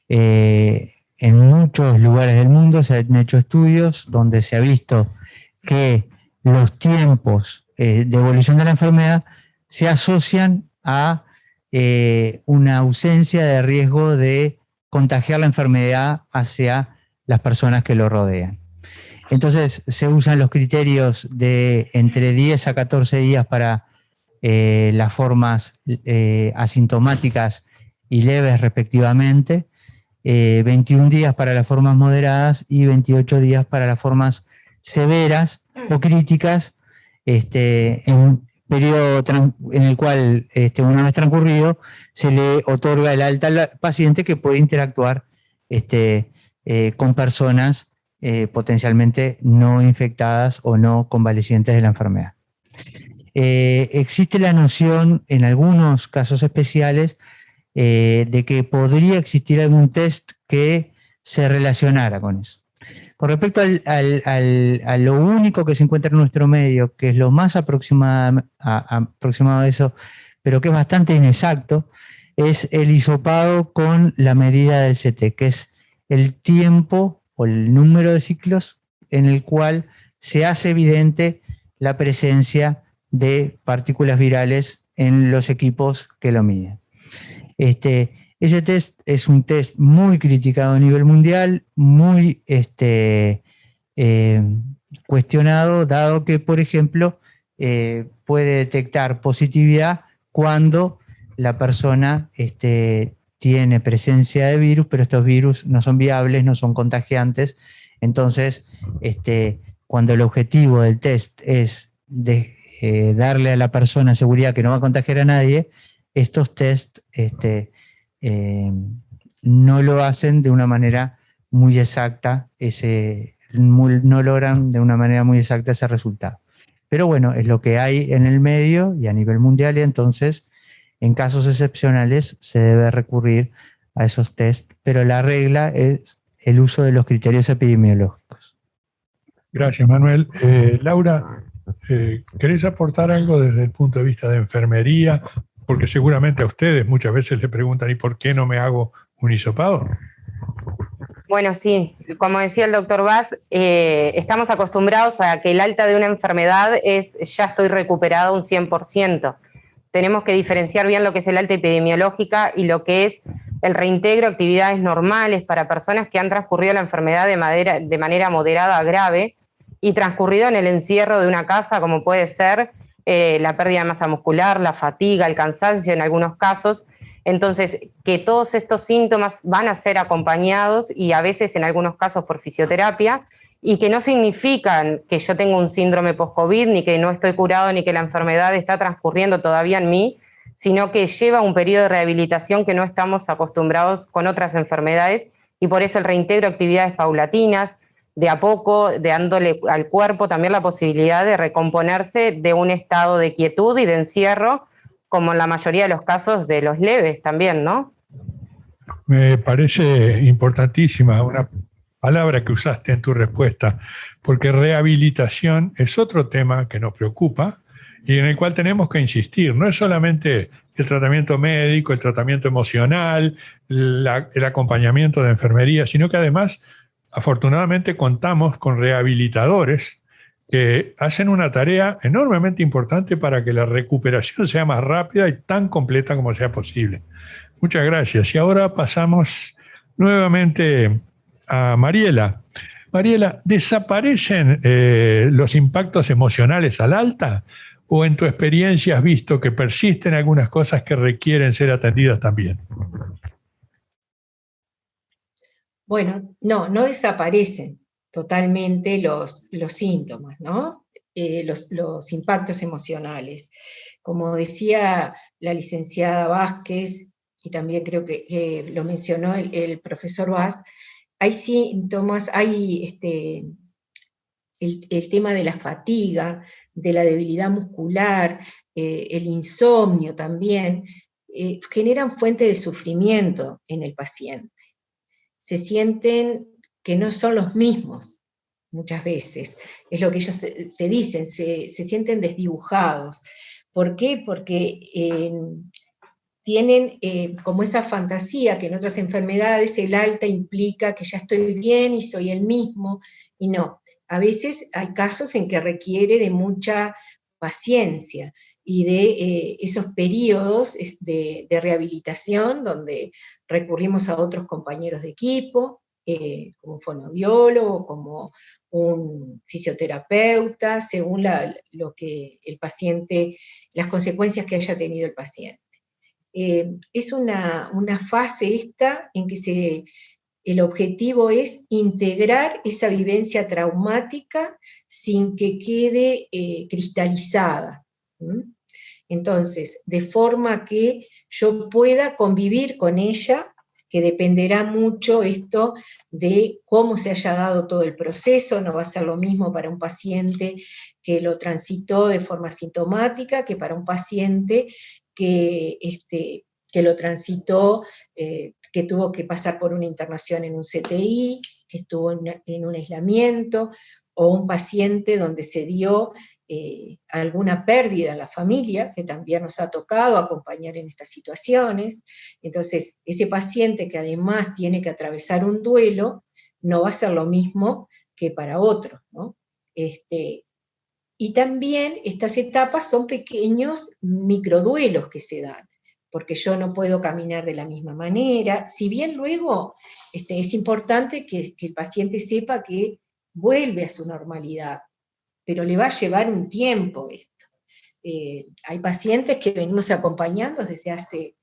En muchos lugares del mundo se han hecho estudios donde se ha visto que los tiempos de evolución de la enfermedad se asocian a una ausencia de riesgo de contagiar la enfermedad hacia las personas que lo rodean. Entonces se usan los criterios de entre 10 a 14 días para las formas asintomáticas y leves respectivamente, 21 días para las formas moderadas y 28 días para las formas severas o críticas, en un periodo en el cual, una vez transcurrido, se le otorga el alta al paciente, que puede interactuar con personas potencialmente no infectadas o no convalecientes de la enfermedad. Existe la noción, en algunos casos especiales, de que podría existir algún test que se relacionara con eso. Con respecto a lo único que se encuentra en nuestro medio, que es lo más aproximado a eso, pero que es bastante inexacto, es el hisopado con la medida del CT, que es el tiempo o el número de ciclos en el cual se hace evidente la presencia de partículas virales en los equipos que lo miden. Ese test es un test muy criticado a nivel mundial, muy cuestionado, dado que, por ejemplo, puede detectar positividad cuando la persona tiene presencia de virus, pero estos virus no son viables, no son contagiantes. Entonces, cuando el objetivo del test es darle a la persona seguridad que no va a contagiar a nadie, estos test no lo hacen de una manera muy exacta, no logran de una manera muy exacta ese resultado. Pero bueno, es lo que hay en el medio y a nivel mundial, y entonces en casos excepcionales se debe recurrir a esos test, pero la regla es el uso de los criterios epidemiológicos. Gracias, Manuel. Laura, ¿Querés aportar algo desde el punto de vista de enfermería? Porque seguramente a ustedes muchas veces le preguntan, ¿y por qué no me hago un hisopado? Bueno, sí, como decía el doctor Vaz, estamos acostumbrados a que el alta de una enfermedad es ya estoy recuperado un 100%. Tenemos que diferenciar bien lo que es el alta epidemiológica y lo que es el reintegro a actividades normales para personas que han transcurrido la enfermedad de manera moderada a grave y transcurrido en el encierro de una casa, como puede ser la pérdida de masa muscular, la fatiga, el cansancio en algunos casos. Entonces, que todos estos síntomas van a ser acompañados y a veces en algunos casos por fisioterapia, y que no significan que yo tengo un síndrome post-COVID, ni que no estoy curado, ni que la enfermedad está transcurriendo todavía en mí, sino que lleva un periodo de rehabilitación que no estamos acostumbrados con otras enfermedades, y por eso el reintegro a actividades paulatinas, de a poco, dándole al cuerpo también la posibilidad de recomponerse de un estado de quietud y de encierro, como en la mayoría de los casos de los leves también, ¿no? Me parece importantísima una palabra que usaste en tu respuesta, porque rehabilitación es otro tema que nos preocupa y en el cual tenemos que insistir. No es solamente el tratamiento médico, el tratamiento emocional, el acompañamiento de enfermería, sino que además, afortunadamente, contamos con rehabilitadores que hacen una tarea enormemente importante para que la recuperación sea más rápida y tan completa como sea posible. Muchas gracias. Y ahora pasamos nuevamente a Mariela. Mariela, ¿desaparecen los impactos emocionales al alta? ¿O en tu experiencia has visto que persisten algunas cosas que requieren ser atendidas también? Bueno, no desaparecen totalmente los síntomas, ¿no? Los impactos emocionales. Como decía la licenciada Vázquez, y también creo que lo mencionó el profesor Vaz, hay síntomas, hay el tema de la fatiga, de la debilidad muscular, el insomnio también, generan fuente de sufrimiento en el paciente. Se sienten que no son los mismos muchas veces, es lo que ellos te dicen, se sienten desdibujados. ¿Por qué? Porque tienen como esa fantasía que en otras enfermedades el alta implica que ya estoy bien y soy el mismo, y no. A veces hay casos en que requiere de mucha paciencia y de esos periodos de rehabilitación donde recurrimos a otros compañeros de equipo, como un fonoaudiólogo, como un fisioterapeuta, según lo que el paciente, las consecuencias que haya tenido el paciente. Es una fase esta en que el objetivo es integrar esa vivencia traumática sin que quede cristalizada. Entonces, de forma que yo pueda convivir con ella, que dependerá mucho esto de cómo se haya dado todo el proceso. No va a ser lo mismo para un paciente que lo transitó de forma sintomática que para un paciente que lo transitó, que tuvo que pasar por una internación en un CTI, que estuvo en un aislamiento, o un paciente donde se dio alguna pérdida en la familia, que también nos ha tocado acompañar en estas situaciones. Entonces, ese paciente que además tiene que atravesar un duelo, no va a ser lo mismo que para otro, ¿no? Y también estas etapas son pequeños microduelos que se dan, porque yo no puedo caminar de la misma manera, si bien luego es importante que el paciente sepa que vuelve a su normalidad, pero le va a llevar un tiempo esto. Hay pacientes que venimos acompañando desde hace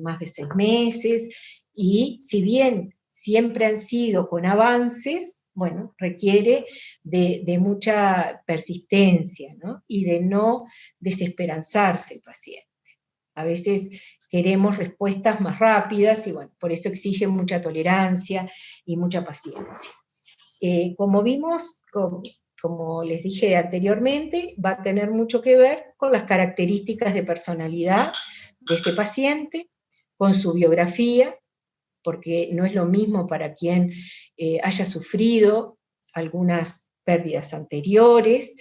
más de 6 meses, y si bien siempre han sido con avances, bueno, requiere de mucha persistencia, ¿no? Y de no desesperanzarse el paciente. A veces queremos respuestas más rápidas y bueno, por eso exige mucha tolerancia y mucha paciencia. Como vimos, como les dije anteriormente, va a tener mucho que ver con las características de personalidad de ese paciente, con su biografía, porque no es lo mismo para quien haya sufrido algunas pérdidas anteriores,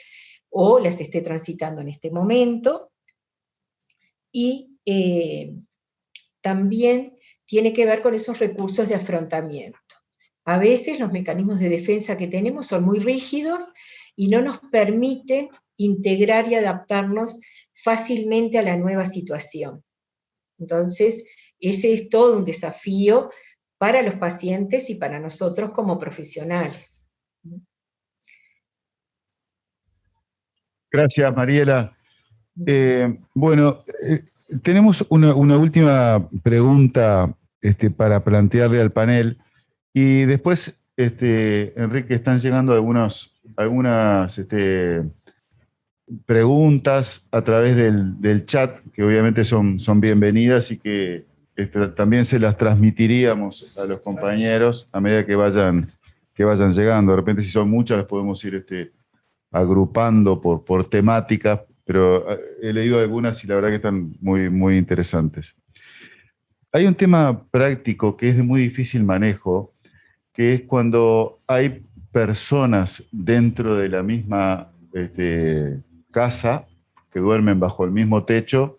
o las esté transitando en este momento. Y también tiene que ver con esos recursos de afrontamiento. A veces los mecanismos de defensa que tenemos son muy rígidos y no nos permiten integrar y adaptarnos fácilmente a la nueva situación. Entonces, ese es todo un desafío para los pacientes y para nosotros como profesionales. Gracias, Mariela. Bueno, tenemos una última pregunta para plantearle al panel, y después, Enrique, están llegando algunas preguntas a través del chat, que obviamente son bienvenidas y que también se las transmitiríamos a los compañeros a medida que vayan llegando. De repente, si son muchas, las podemos ir agrupando por temáticas, pero he leído algunas y la verdad que están muy, muy interesantes. Hay un tema práctico que es de muy difícil manejo, que es cuando hay personas dentro de la misma casa, que duermen bajo el mismo techo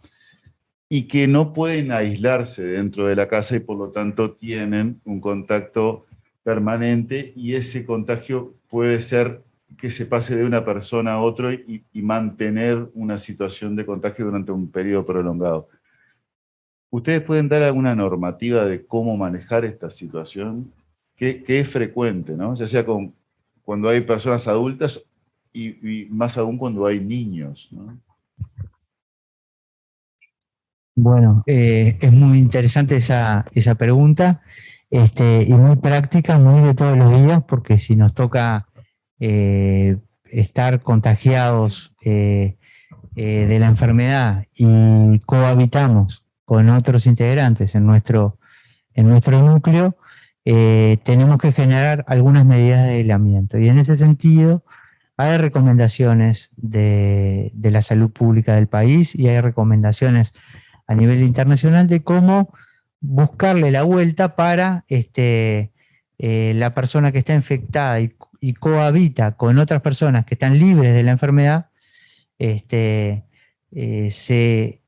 y que no pueden aislarse dentro de la casa y por lo tanto tienen un contacto permanente, y ese contagio puede ser que se pase de una persona a otra y mantener una situación de contagio durante un periodo prolongado. ¿Ustedes pueden dar alguna normativa de cómo manejar esta situación? Que es frecuente, ¿no? Ya sea cuando hay personas adultas y más aún cuando hay niños, ¿no? Bueno, es muy interesante esa pregunta, y muy práctica, muy de todos los días, porque si nos toca estar contagiados de la enfermedad y cohabitamos con otros integrantes en nuestro núcleo, tenemos que generar algunas medidas de aislamiento. Y en ese sentido, hay recomendaciones de la salud pública del país y hay recomendaciones a nivel internacional de cómo buscarle la vuelta para la persona que está infectada y cohabita con otras personas que están libres de la enfermedad, se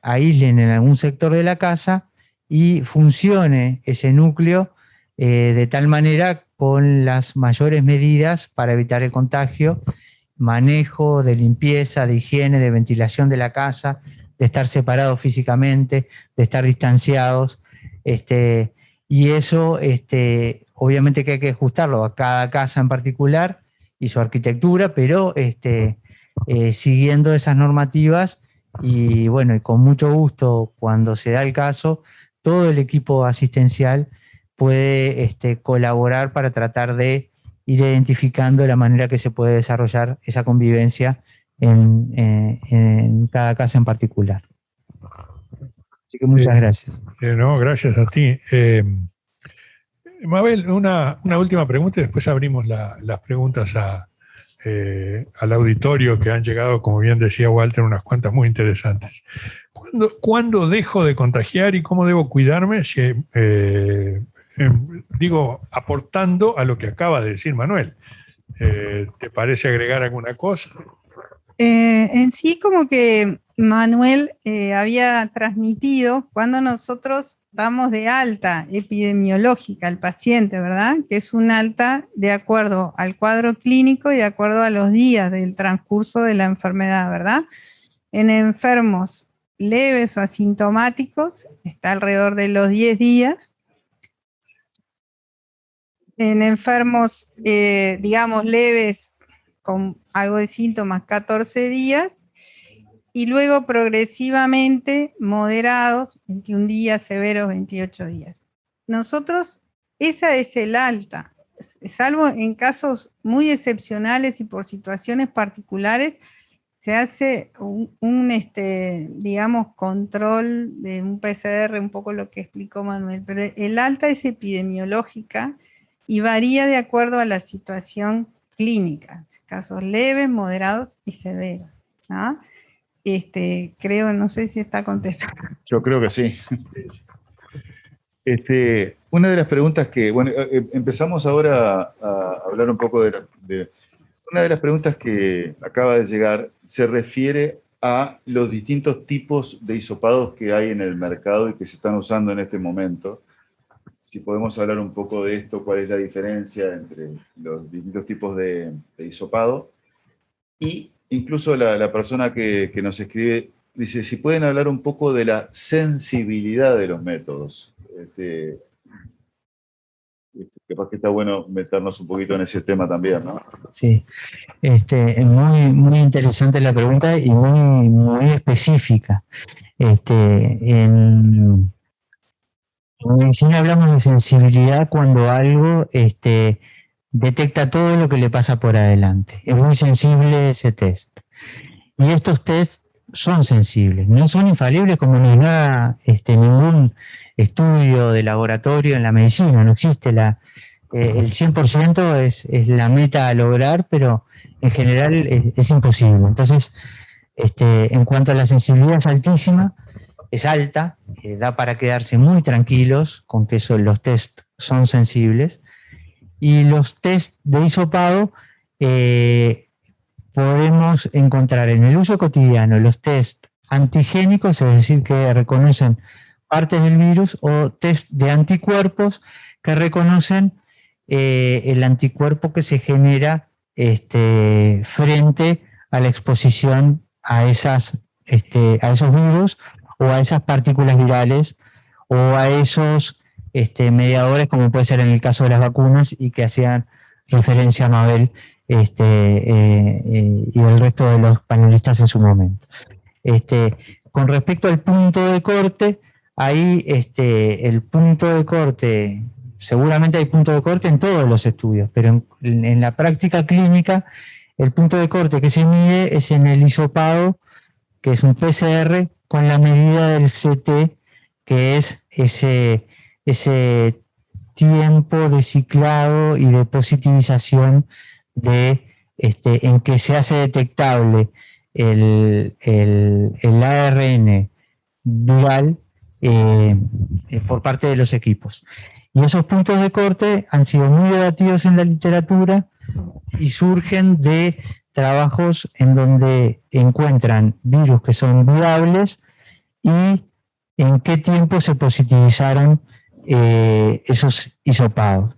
aíslen en algún sector de la casa y funcione ese núcleo de tal manera con las mayores medidas para evitar el contagio, manejo de limpieza, de higiene, de ventilación de la casa, de estar separados físicamente, de estar distanciados, y eso obviamente que hay que ajustarlo a cada casa en particular y su arquitectura, pero siguiendo esas normativas, y bueno, y con mucho gusto, cuando se da el caso, todo el equipo asistencial puede colaborar para tratar de ir identificando la manera que se puede desarrollar esa convivencia en cada casa en particular. Así que muchas gracias. No, gracias a ti. Mabel, una última pregunta y después abrimos las preguntas al auditorio, que han llegado, como bien decía Walter, unas cuantas muy interesantes. ¿Cuándo dejo de contagiar y cómo debo cuidarme? Digo, aportando a lo que acaba de decir Manuel. ¿Te parece agregar alguna cosa? En sí, como que Manuel había transmitido cuando nosotros damos de alta epidemiológica al paciente, ¿verdad? Que es un alta de acuerdo al cuadro clínico y de acuerdo a los días del transcurso de la enfermedad, ¿verdad? En enfermos leves o asintomáticos está alrededor de los 10 días. En enfermos, digamos, leves con algo de síntomas, 14 días. Y luego progresivamente moderados, 21 días, severos, 28 días. Nosotros, esa es el alta, salvo en casos muy excepcionales y por situaciones particulares, se hace digamos, control de un PCR, un poco lo que explicó Manuel, pero el alta es epidemiológica y varía de acuerdo a la situación clínica, casos leves, moderados y severos, ¿no? Creo, no sé si está contestando. Yo creo que sí. Una de las preguntas que, bueno, empezamos ahora a hablar un poco de Una de las preguntas que acaba de llegar se refiere a los distintos tipos de hisopados que hay en el mercado y que se están usando en este momento. Si podemos hablar un poco de esto, cuál es la diferencia entre los distintos tipos de hisopado. Y incluso la persona que nos escribe dice, si pueden hablar un poco de la sensibilidad de los métodos. Capaz que está bueno meternos un poquito en ese tema también, ¿no? Sí, muy interesante la pregunta y muy específica. En medicina hablamos de sensibilidad cuando algo detecta todo lo que le pasa por adelante. Es muy sensible ese test. Y estos test son sensibles, no son infalibles como no hay nada, ningún estudio de laboratorio en la medicina, no existe el 100% es la meta a lograr, pero en general es imposible. Entonces, en cuanto a la sensibilidad es altísima, es alta, da para quedarse muy tranquilos con que los test son sensibles. Y los test de hisopado podemos encontrar en el uso cotidiano los test antigénicos, es decir, que reconocen partes del virus, o test de anticuerpos que reconocen el anticuerpo que se genera frente a la exposición a esos virus o a esas partículas virales o a esos mediadores, como puede ser en el caso de las vacunas y que hacían referencia a Mabel y el resto de los panelistas en su momento. Con respecto al punto de corte, ahí el punto de corte, seguramente hay punto de corte en todos los estudios, pero en la práctica clínica el punto de corte que se mide es en el hisopado, que es un PCR, con la medida del CT, que es ese tiempo de ciclado y de positivización en que se hace detectable el ARN viral por parte de los equipos. Y esos puntos de corte han sido muy debatidos en la literatura y surgen de trabajos en donde encuentran virus que son viables y en qué tiempo se positivizaron esos hisopados.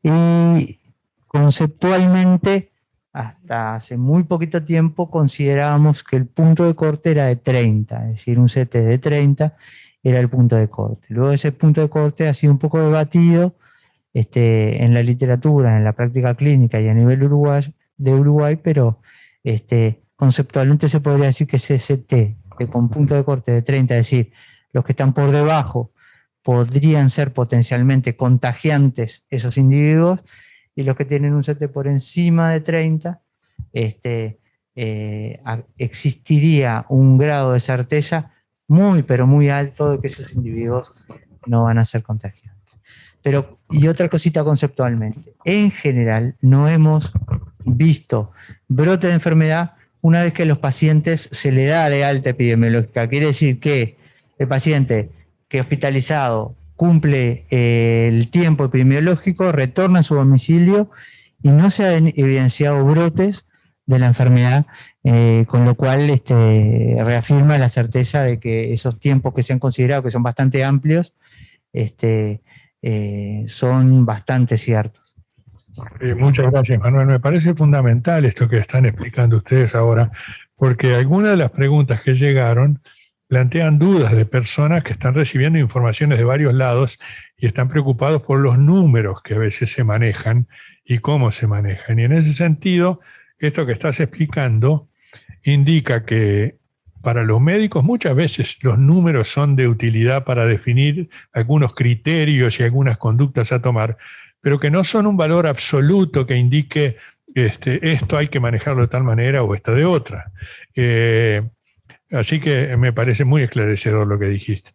Y conceptualmente, hasta hace muy poquito tiempo considerábamos que el punto de corte era de 30, es decir, un CT de 30 era el punto de corte. Luego ese punto de corte ha sido un poco debatido en la literatura, en la práctica clínica y a nivel de Uruguay, pero conceptualmente se podría decir que ese CT con punto de corte de 30, es decir, los que están por debajo podrían ser potencialmente contagiantes esos individuos, y los que tienen un CT por encima de 30, existiría un grado de certeza muy, pero muy alto de que esos individuos no van a ser contagiantes. Pero, y otra cosita conceptualmente, en general no hemos visto brote de enfermedad una vez que a los pacientes se le da de alta epidemiológica. Quiere decir que el paciente que hospitalizado cumple el tiempo epidemiológico, retorna a su domicilio y no se han evidenciado brotes de la enfermedad, con lo cual reafirma la certeza de que esos tiempos que se han considerado, que son bastante amplios, son bastante ciertos. Muchas gracias, Manuel. Me parece fundamental esto que están explicando ustedes ahora, porque algunas de las preguntas que llegaron plantean dudas de personas que están recibiendo informaciones de varios lados y están preocupados por los números que a veces se manejan y cómo se manejan. Y en ese sentido, esto que estás explicando indica que para los médicos muchas veces los números son de utilidad para definir algunos criterios y algunas conductas a tomar, pero que no son un valor absoluto que indique esto hay que manejarlo de tal manera o esta de otra. Así que me parece muy esclarecedor lo que dijiste.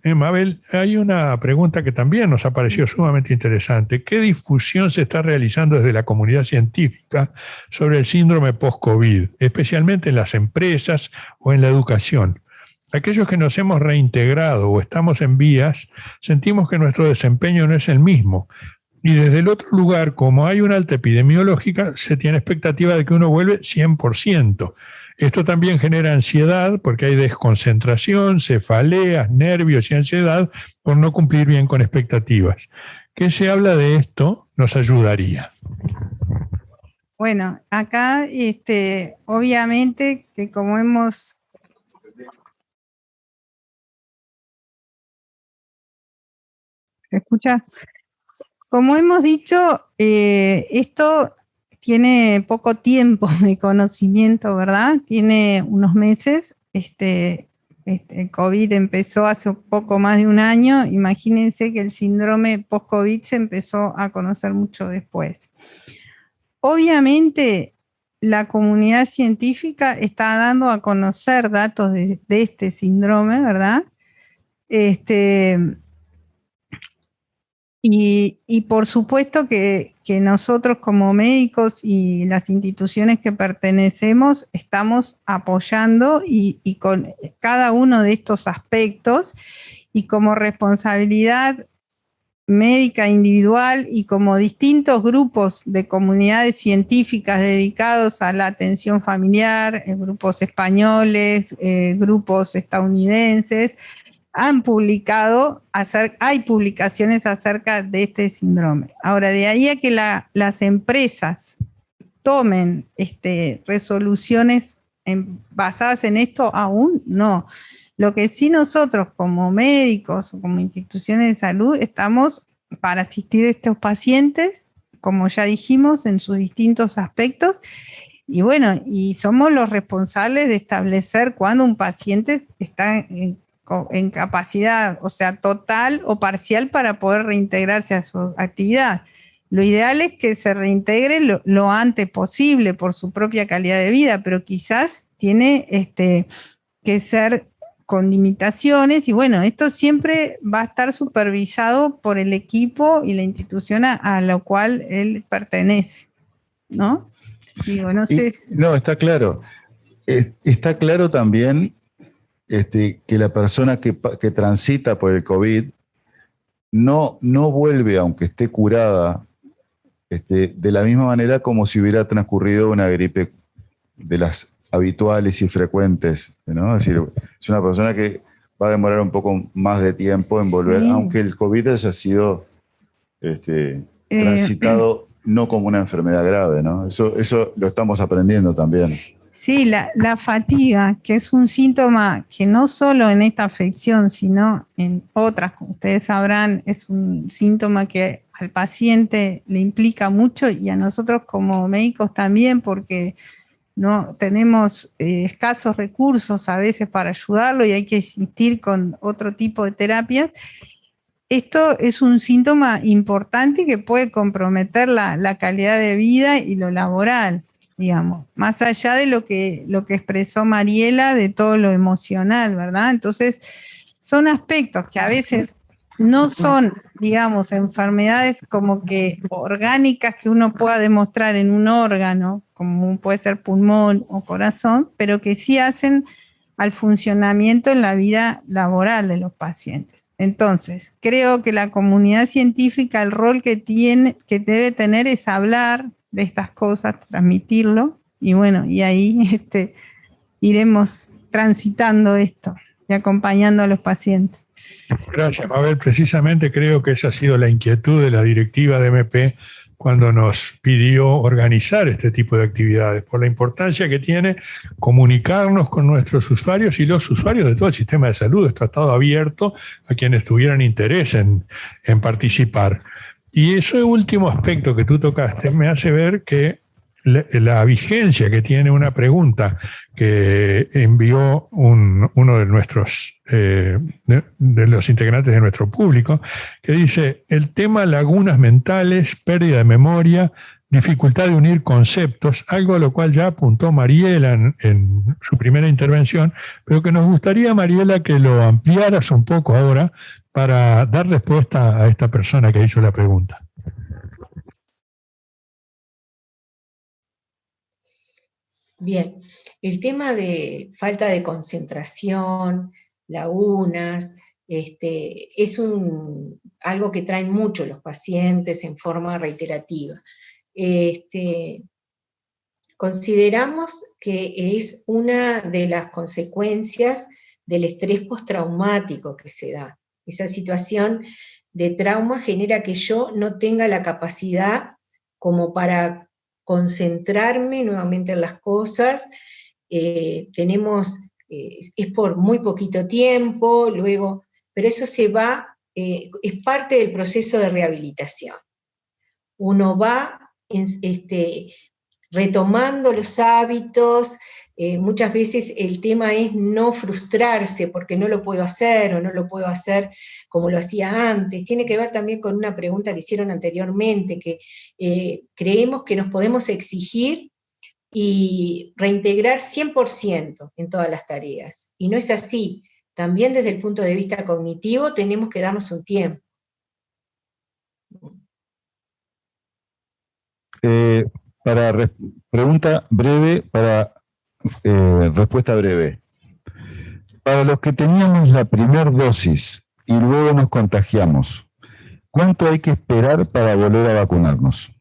Mabel, hay una pregunta que también nos ha parecido sumamente interesante. ¿Qué difusión se está realizando desde la comunidad científica sobre el síndrome post-COVID, especialmente en las empresas o en la educación? Aquellos que nos hemos reintegrado o estamos en vías, sentimos que nuestro desempeño no es el mismo. Y desde el otro lugar, como hay una alta epidemiológica, se tiene expectativa de que uno vuelve 100%. Esto también genera ansiedad porque hay desconcentración, cefaleas, nervios y ansiedad por no cumplir bien con expectativas. ¿Qué se habla de esto? Nos ayudaría. Bueno, acá obviamente que como hemos... ¿Se escucha? Como hemos dicho, esto tiene poco tiempo de conocimiento, ¿verdad? Tiene unos meses. El COVID empezó hace poco más de un año. Imagínense que el síndrome post-COVID se empezó a conocer mucho después. Obviamente, la comunidad científica está dando a conocer datos de este síndrome, ¿verdad? Y por supuesto que nosotros como médicos y las instituciones que pertenecemos estamos apoyando y con cada uno de estos aspectos y como responsabilidad médica individual y como distintos grupos de comunidades científicas dedicados a la atención familiar, grupos españoles, grupos estadounidenses, han publicado, hay publicaciones acerca de este síndrome. Ahora, de ahí a que las empresas tomen resoluciones basadas en esto, aún no. Lo que sí nosotros como médicos o como instituciones de salud estamos para asistir a estos pacientes, como ya dijimos, en sus distintos aspectos, y bueno, y somos los responsables de establecer cuando un paciente está en capacidad, o sea, total o parcial para poder reintegrarse a su actividad. Lo ideal es que se reintegre lo antes posible por su propia calidad de vida, pero quizás tiene que ser con limitaciones y bueno, esto siempre va a estar supervisado por el equipo y la institución a la cual él pertenece, ¿no? Digo, no sé. No, está claro. Está claro también que la persona que transita por el COVID no vuelve, aunque esté curada, de la misma manera como si hubiera transcurrido una gripe de las habituales y frecuentes, ¿no? Es decir, es una persona que va a demorar un poco más de tiempo en volver, sí, aunque el COVID haya sido transitado no como una enfermedad grave, ¿no? Eso lo estamos aprendiendo también. Sí, la fatiga, que es un síntoma que no solo en esta afección, sino en otras, como ustedes sabrán, es un síntoma que al paciente le implica mucho y a nosotros como médicos también, porque no tenemos escasos recursos a veces para ayudarlo y hay que insistir con otro tipo de terapias. Esto es un síntoma importante que puede comprometer la calidad de vida y lo laboral, digamos, más allá de lo que expresó Mariela, de todo lo emocional, ¿verdad? Entonces, son aspectos que a veces no son, digamos, enfermedades como que orgánicas que uno pueda demostrar en un órgano, como puede ser pulmón o corazón, pero que sí hacen al funcionamiento en la vida laboral de los pacientes. Entonces, creo que la comunidad científica, el rol que debe tener es hablar de estas cosas, transmitirlo, y bueno, y ahí iremos transitando esto y acompañando a los pacientes. Gracias, Mabel. Precisamente creo que esa ha sido la inquietud de la directiva de MP cuando nos pidió organizar este tipo de actividades, por la importancia que tiene comunicarnos con nuestros usuarios y los usuarios de todo el sistema de salud. Esto ha estado abierto a quienes tuvieran interés en participar. Y ese último aspecto que tú tocaste me hace ver que la vigencia que tiene una pregunta que envió uno de nuestros de los integrantes de nuestro público, que dice: el tema lagunas mentales, pérdida de memoria, dificultad de unir conceptos, algo a lo cual ya apuntó Mariela en su primera intervención, pero que nos gustaría, Mariela, que lo ampliaras un poco ahora para dar respuesta a esta persona que hizo la pregunta. Bien, el tema de falta de concentración, lagunas, es un algo que traen mucho los pacientes en forma reiterativa. Consideramos que es una de las consecuencias del estrés postraumático que se da. Esa situación de trauma genera que yo no tenga la capacidad como para concentrarme nuevamente en las cosas, es por muy poquito tiempo, luego, pero eso se va, es parte del proceso de rehabilitación. Uno va retomando los hábitos, muchas veces el tema es no frustrarse porque no lo puedo hacer o no lo puedo hacer como lo hacía antes. Tiene que ver también con una pregunta que hicieron anteriormente, que creemos que nos podemos exigir y reintegrar 100% en todas las tareas. Y no es así. También desde el punto de vista cognitivo tenemos que darnos un tiempo. Pregunta breve para respuesta breve. Para los que teníamos la primera dosis y luego nos contagiamos, ¿cuánto hay que esperar para volver a vacunarnos?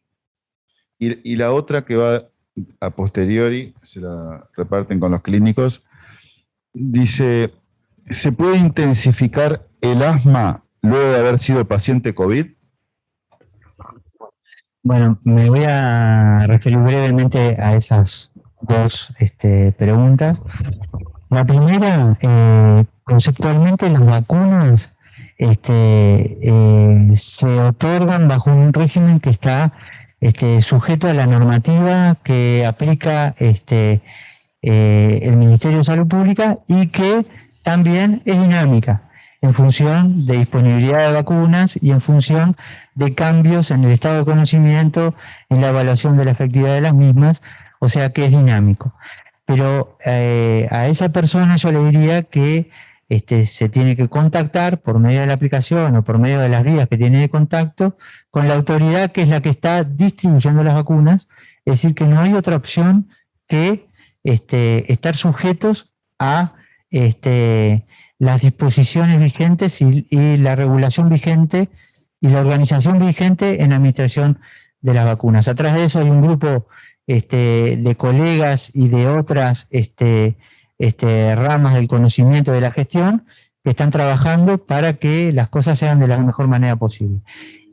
Y la otra que va a posteriori, se la reparten con los clínicos, dice, ¿se puede intensificar el asma luego de haber sido paciente COVID? Bueno, me voy a referir brevemente a esas dos preguntas. La primera, conceptualmente las vacunas se otorgan bajo un régimen que está sujeto a la normativa que aplica el Ministerio de Salud Pública y que también es dinámica en función de disponibilidad de vacunas y en función de cambios en el estado de conocimiento, en la evaluación de la efectividad de las mismas, o sea que es dinámico. Pero a esa persona yo le diría que se tiene que contactar por medio de la aplicación o por medio de las vías que tiene de contacto con la autoridad que es la que está distribuyendo las vacunas, es decir, que no hay otra opción que estar sujetos a las disposiciones vigentes y la regulación vigente y la organización vigente en la administración de las vacunas. Atrás de eso hay un grupo de colegas y de otras ramas del conocimiento de la gestión que están trabajando para que las cosas sean de la mejor manera posible.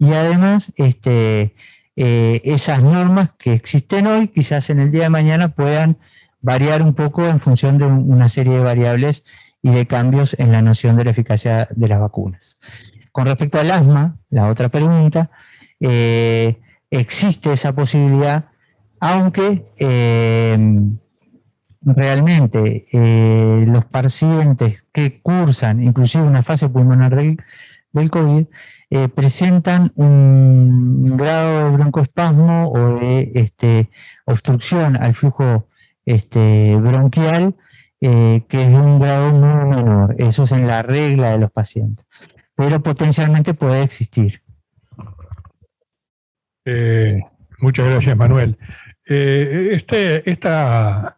Y además, esas normas que existen hoy, quizás en el día de mañana puedan variar un poco en función de una serie de variables y de cambios en la noción de la eficacia de las vacunas. Con respecto al asma, la otra pregunta, existe esa posibilidad, aunque realmente los pacientes que cursan inclusive una fase pulmonar del COVID presentan un grado de broncoespasmo o de obstrucción al flujo bronquial que es de un grado muy menor. Eso es en la regla de los pacientes, pero potencialmente puede existir. Muchas gracias, Manuel. Esta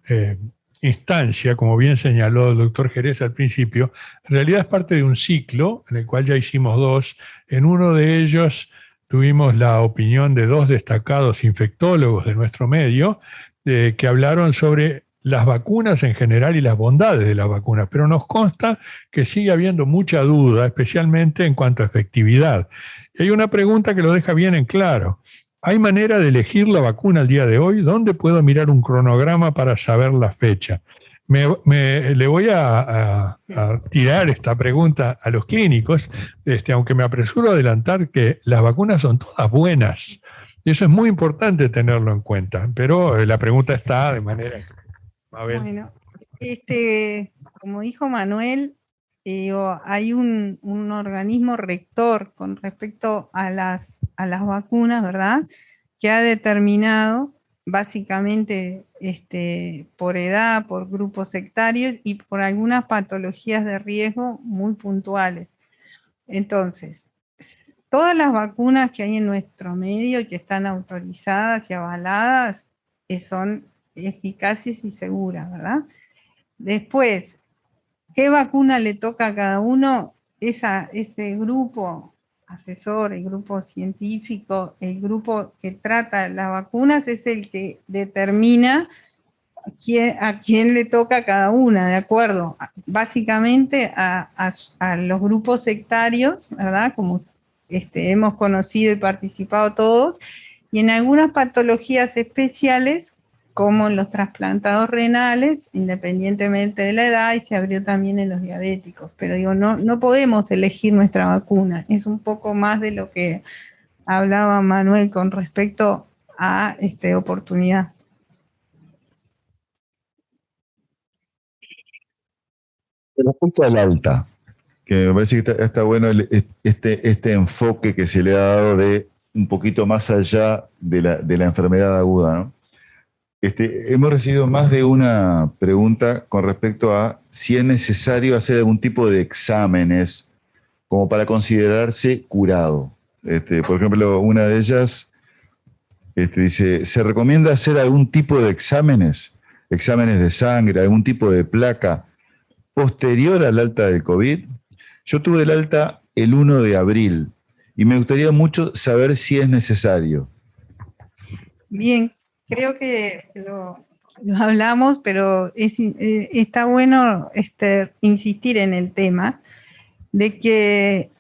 instancia, como bien señaló el doctor Jerez al principio, en realidad es parte de un ciclo en el cual ya hicimos dos. En uno de ellos tuvimos la opinión de dos destacados infectólogos de nuestro medio que hablaron sobre las vacunas en general y las bondades de las vacunas, pero nos consta que sigue habiendo mucha duda, especialmente en cuanto a efectividad. Y hay una pregunta que lo deja bien en claro. ¿Hay manera de elegir la vacuna al día de hoy? ¿Dónde puedo mirar un cronograma para saber la fecha? Le voy a tirar esta pregunta a los clínicos, aunque me apresuro a adelantar que las vacunas son todas buenas. Y eso es muy importante tenerlo en cuenta, pero la pregunta está de manera... A ver. Bueno, como dijo Manuel, hay un organismo rector con respecto a las vacunas, ¿verdad? Que ha determinado básicamente por edad, por grupos sectarios y por algunas patologías de riesgo muy puntuales. Entonces, todas las vacunas que hay en nuestro medio y que están autorizadas y avaladas son eficaces y seguras, ¿verdad? Después, ¿qué vacuna le toca a cada uno? Ese grupo asesor, el grupo científico, el grupo que trata las vacunas es el que determina a quién le toca a cada una, de acuerdo básicamente a los grupos sectarios, ¿verdad? Como hemos conocido y participado todos, y en algunas patologías especiales, como en los trasplantados renales, independientemente de la edad, y se abrió también en los diabéticos. Pero digo, no podemos elegir nuestra vacuna, es un poco más de lo que hablaba Manuel con respecto a oportunidad. Respecto al alta, que me parece que está bueno este enfoque que se le ha dado de un poquito más allá de la enfermedad aguda, ¿no? Hemos recibido más de una pregunta con respecto a si es necesario hacer algún tipo de exámenes como para considerarse curado. Por ejemplo, una de ellas dice, ¿se recomienda hacer algún tipo de exámenes de sangre, algún tipo de placa posterior al alta del COVID? Yo tuve el alta el 1 de abril y me gustaría mucho saber si es necesario. Bien, creo que lo hablamos, pero está bueno insistir en el tema de que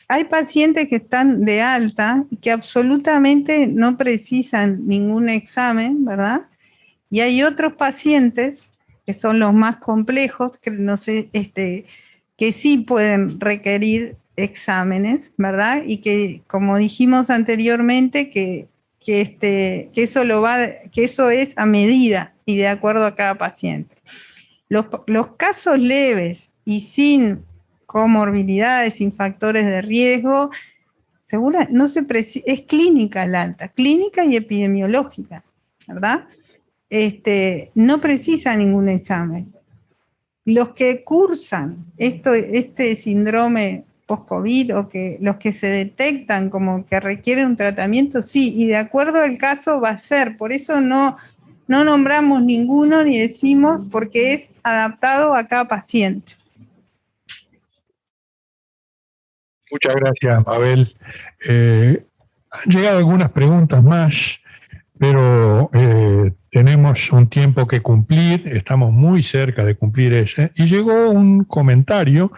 hay pacientes que están de alta y que absolutamente no precisan ningún examen, ¿verdad? Y hay otros pacientes que son los más complejos, que no sé, que sí pueden requerir exámenes, ¿verdad? Y que, como dijimos anteriormente, que eso es a medida y de acuerdo a cada paciente. Los casos leves y sin comorbilidades, sin factores de riesgo, es clínica el alta, clínica y epidemiológica, ¿verdad? No precisa ningún examen. Los que cursan este síndrome post-COVID o los que se detectan como que requieren un tratamiento, sí, y de acuerdo al caso va a ser. Por eso no nombramos ninguno ni decimos, porque es adaptado a cada paciente. Muchas gracias, Mabel. Han llegado algunas preguntas más, pero tenemos un tiempo que cumplir, estamos muy cerca de cumplir ese, y llegó un comentario.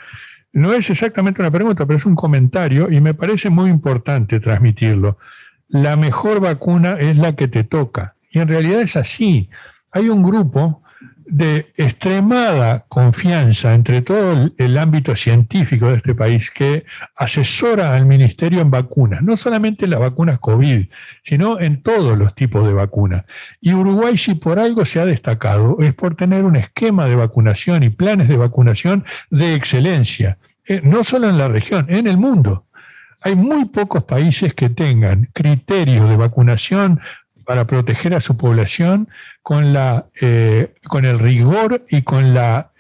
No es exactamente una pregunta, pero es un comentario y me parece muy importante transmitirlo. La mejor vacuna es la que te toca. Y en realidad es así. Hay un grupo de extremada confianza entre todo el ámbito científico de este país que asesora al Ministerio en vacunas, no solamente en las vacunas COVID, sino en todos los tipos de vacunas. Y Uruguay, si por algo se ha destacado, es por tener un esquema de vacunación y planes de vacunación de excelencia, no solo en la región, en el mundo. Hay muy pocos países que tengan criterios de vacunación para proteger a su población con el rigor y con la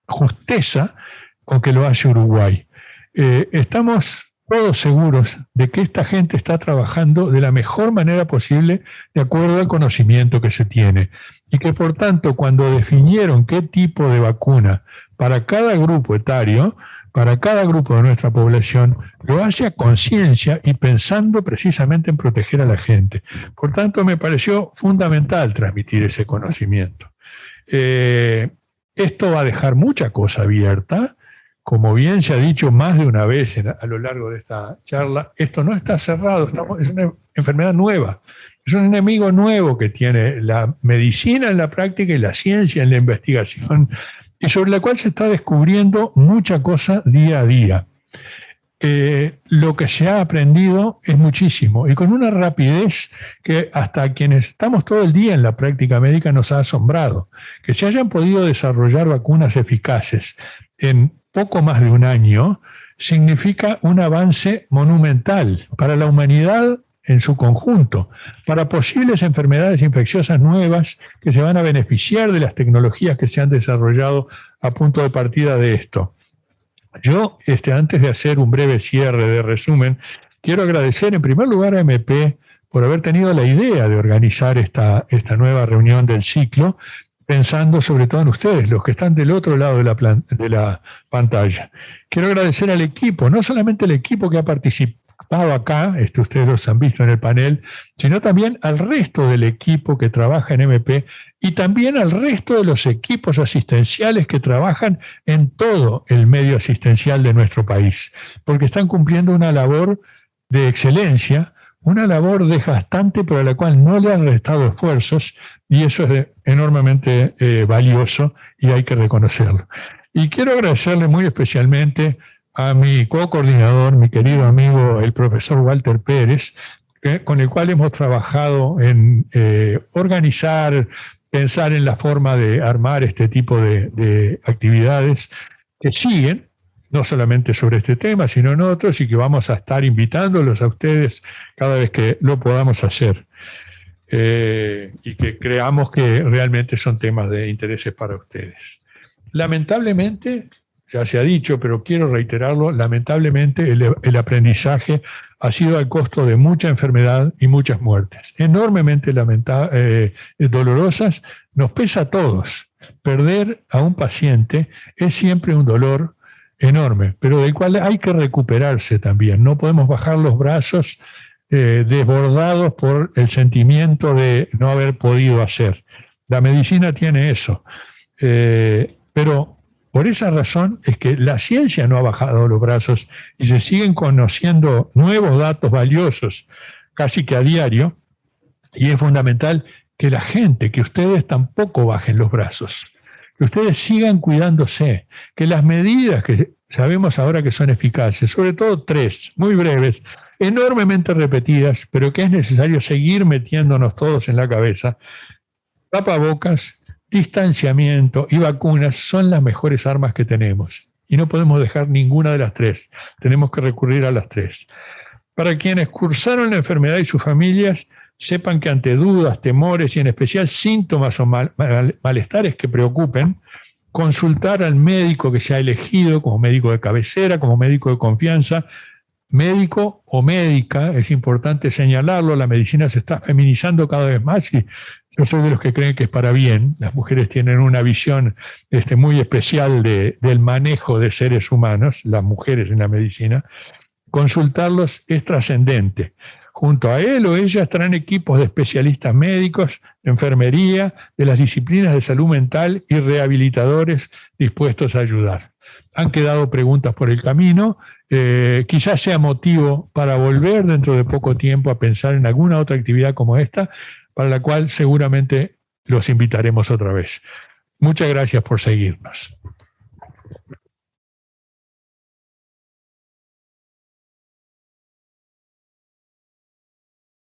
justeza con que lo hace Uruguay. Estamos todos seguros de que esta gente está trabajando de la mejor manera posible de acuerdo al conocimiento que se tiene y que por tanto cuando definieron qué tipo de vacuna para cada grupo etario, para cada grupo de nuestra población, lo hace a conciencia y pensando precisamente en proteger a la gente. Por tanto, me pareció fundamental transmitir ese conocimiento. Esto va a dejar mucha cosa abierta. Como bien se ha dicho más de una vez a lo largo de esta charla, esto no está cerrado, es una enfermedad nueva. Es un enemigo nuevo que tiene la medicina en la práctica y la ciencia en la investigación, y sobre la cual se está descubriendo mucha cosa día a día. Lo que se ha aprendido es muchísimo, y con una rapidez que hasta quienes estamos todo el día en la práctica médica nos ha asombrado. Que se hayan podido desarrollar vacunas eficaces en poco más de un año significa un avance monumental para la humanidad en su conjunto, para posibles enfermedades infecciosas nuevas que se van a beneficiar de las tecnologías que se han desarrollado a punto de partida de esto. Yo, antes de hacer un breve cierre de resumen, quiero agradecer en primer lugar a MP por haber tenido la idea de organizar esta nueva reunión del ciclo, pensando sobre todo en ustedes, los que están del otro lado de la pantalla. Quiero agradecer al equipo, no solamente el equipo que ha participado acá, ustedes los han visto en el panel, sino también al resto del equipo que trabaja en MP y también al resto de los equipos asistenciales que trabajan en todo el medio asistencial de nuestro país, porque están cumpliendo una labor de excelencia, una labor desgastante, pero a la cual no le han restado esfuerzos, y eso es enormemente valioso y hay que reconocerlo. Y quiero agradecerle muy especialmente a mi co-coordinador, mi querido amigo, el profesor Walter Pérez, con el cual hemos trabajado en organizar, pensar en la forma de armar este tipo de actividades que siguen, no solamente sobre este tema, sino en otros, y que vamos a estar invitándolos a ustedes cada vez que lo podamos hacer. Y que creamos que realmente son temas de intereses para ustedes. Lamentablemente, ya se ha dicho, pero quiero reiterarlo, lamentablemente el aprendizaje ha sido al costo de mucha enfermedad y muchas muertes, enormemente dolorosas. Nos pesa a todos. Perder a un paciente es siempre un dolor enorme, pero del cual hay que recuperarse también. No podemos bajar los brazos desbordados por el sentimiento de no haber podido hacer. La medicina tiene eso, pero por esa razón es que la ciencia no ha bajado los brazos y se siguen conociendo nuevos datos valiosos casi que a diario, y es fundamental que la gente, que ustedes tampoco bajen los brazos, que ustedes sigan cuidándose, que las medidas que sabemos ahora que son eficaces, sobre todo 3, muy breves, enormemente repetidas, pero que es necesario seguir metiéndonos todos en la cabeza: tapabocas, distanciamiento y vacunas son las mejores armas que tenemos. Y no podemos dejar ninguna de las 3. Tenemos que recurrir a las 3. Para quienes cursaron la enfermedad y sus familias, sepan que ante dudas, temores y en especial síntomas o malestares que preocupen, consultar al médico que se ha elegido como médico de cabecera, como médico de confianza, médico o médica, es importante señalarlo, la medicina se está feminizando cada vez más y yo soy de los que creen que es para bien. Las mujeres tienen una visión muy especial del manejo de seres humanos, las mujeres en la medicina. Consultarlos es trascendente. Junto a él o ella estarán equipos de especialistas médicos, de enfermería, de las disciplinas de salud mental y rehabilitadores dispuestos a ayudar. Han quedado preguntas por el camino, quizás sea motivo para volver dentro de poco tiempo a pensar en alguna otra actividad como esta, para la cual seguramente los invitaremos otra vez. Muchas gracias por seguirnos.